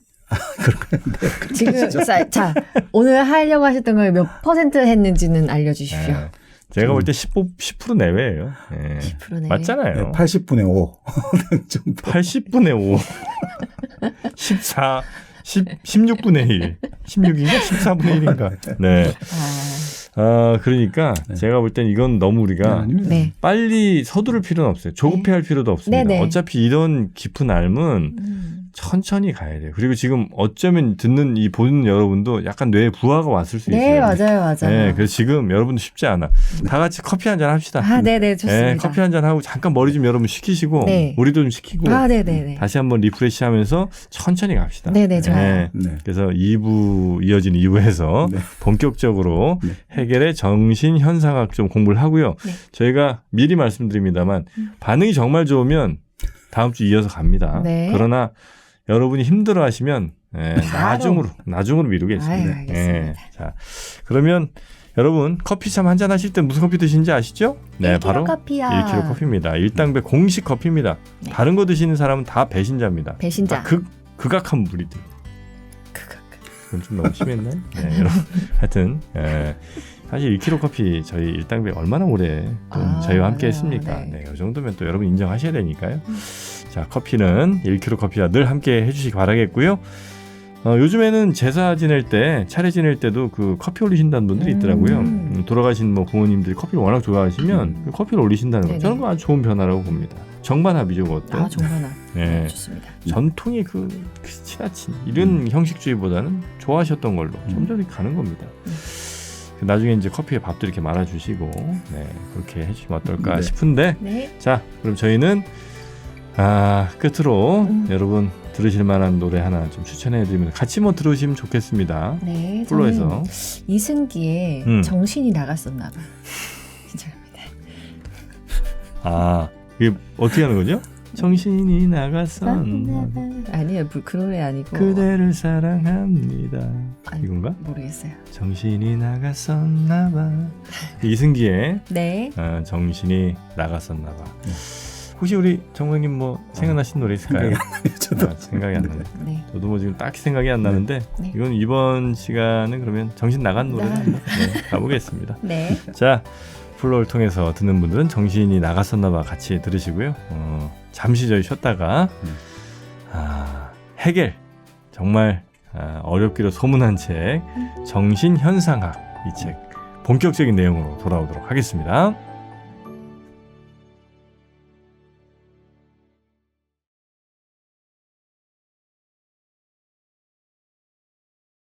그럴까요? 네. 지금 자 오늘 하려고 하셨던 걸 몇 % 했는지는 알려주십시오. 네. 제가 볼 때 10% 내외예요. 네. 10% 내외. 맞잖아요. 네, 80분의 5. 80분의 5. 16분의 1. 16인가? 14분의 1인가? 네. 그러니까 네. 제가 볼 땐 이건 너무 우리가 네. 빨리 서두를 필요는 없어요. 조급해할 필요도 없습니다. 네네. 어차피 이런 깊은 알은 천천히 가야 돼요. 그리고 지금 어쩌면 보는 여러분도 약간 뇌에 부하가 왔을 수 있어요. 네, 맞아요. 네, 그래서 지금 여러분도 쉽지 않아. 다 같이 커피 한잔 합시다. 네네, 좋습니다. 네, 커피 한잔 하고 잠깐 머리 좀 여러분 식히시고 네. 우리도 좀 식히고 네네네. 다시 한번 리프레시하면서 천천히 갑시다. 네네, 좋아요. 네. 그래서 2부 이어진 2부에서 네. 본격적으로 네. 해겔의 정신 현상학 좀 공부를 하고요. 네. 저희가 미리 말씀드립니다만 반응이 정말 좋으면 다음 주 이어서 갑니다. 네. 그러나 여러분이 힘들어하시면 바로. 나중으로 미루겠습니다. 아유, 알겠습니다. 자, 그러면 여러분 커피 참 한잔 하실 때 무슨 커피 드시는지 아시죠? 네, 1kg 바로 커피야. 1kg 커피입니다. 일당배 공식 커피입니다. 네. 다른 거 드시는 사람은 다 배신자입니다. 배신자. 다 극악한 무리들. 그건 좀 너무 심했나요? 네, 여러분. 하여튼 사실 1kg 커피 저희 일당배 얼마나 오래 또 저희와 함께 맞아요. 했습니까? 네. 네, 이 정도면 또 여러분 인정하셔야 되니까요. 자, 커피는 1kg 커피와 늘 함께 해주시기 바라겠고요. 요즘에는 제사 지낼 때, 차례 지낼 때도 그 커피 올리신다는 분들이 있더라고요. 돌아가신 뭐 부모님들이 커피를 워낙 좋아하시면 그 커피를 올리신다는 거. 네네. 저는 그거 아주 좋은 변화라고 봅니다. 정반합이죠, 그것도. 정말 네. 좋습니다. 전통의 그 지나친 이런 형식주의보다는 좋아하셨던 걸로 점점 가는 겁니다. 나중에 이제 커피에 밥도 이렇게 말아주시고 그렇게 해주시면 어떨까 네. 싶은데 네. 자, 그럼 저희는 끝으로 여러분 들으실 만한 노래 하나 좀 추천해드리면 같이 뭐 들으시면 좋겠습니다. 네. 플로에서 저는 이승기의 정신이 나갔었나 봐. 진짜입니다. 이게 어떻게 하는 거죠? 정신이 나갔었나 봐. 아니에요. 그 노래 아니고. 그대를 사랑합니다. 아니, 이건가? 모르겠어요. 정신이 나갔었나 봐. 이승기의 네. 정신이 나갔었나 봐. 혹시 우리 정국님 뭐 생각나신 노래 있을까요? 저도 생각이 안 나네. 네. 저도 뭐 지금 딱히 생각이 안 나는데 네. 이건 이번 시간은 그러면 정신 나간 노래를 한번 가보겠습니다. 네. 자, 플로를 통해서 듣는 분들은 정신이 나갔었나 봐 같이 들으시고요. 잠시 저희 쉬었다가 해겔 정말 어렵기로 소문난 책 정신현상학 이 책 본격적인 내용으로 돌아오도록 하겠습니다.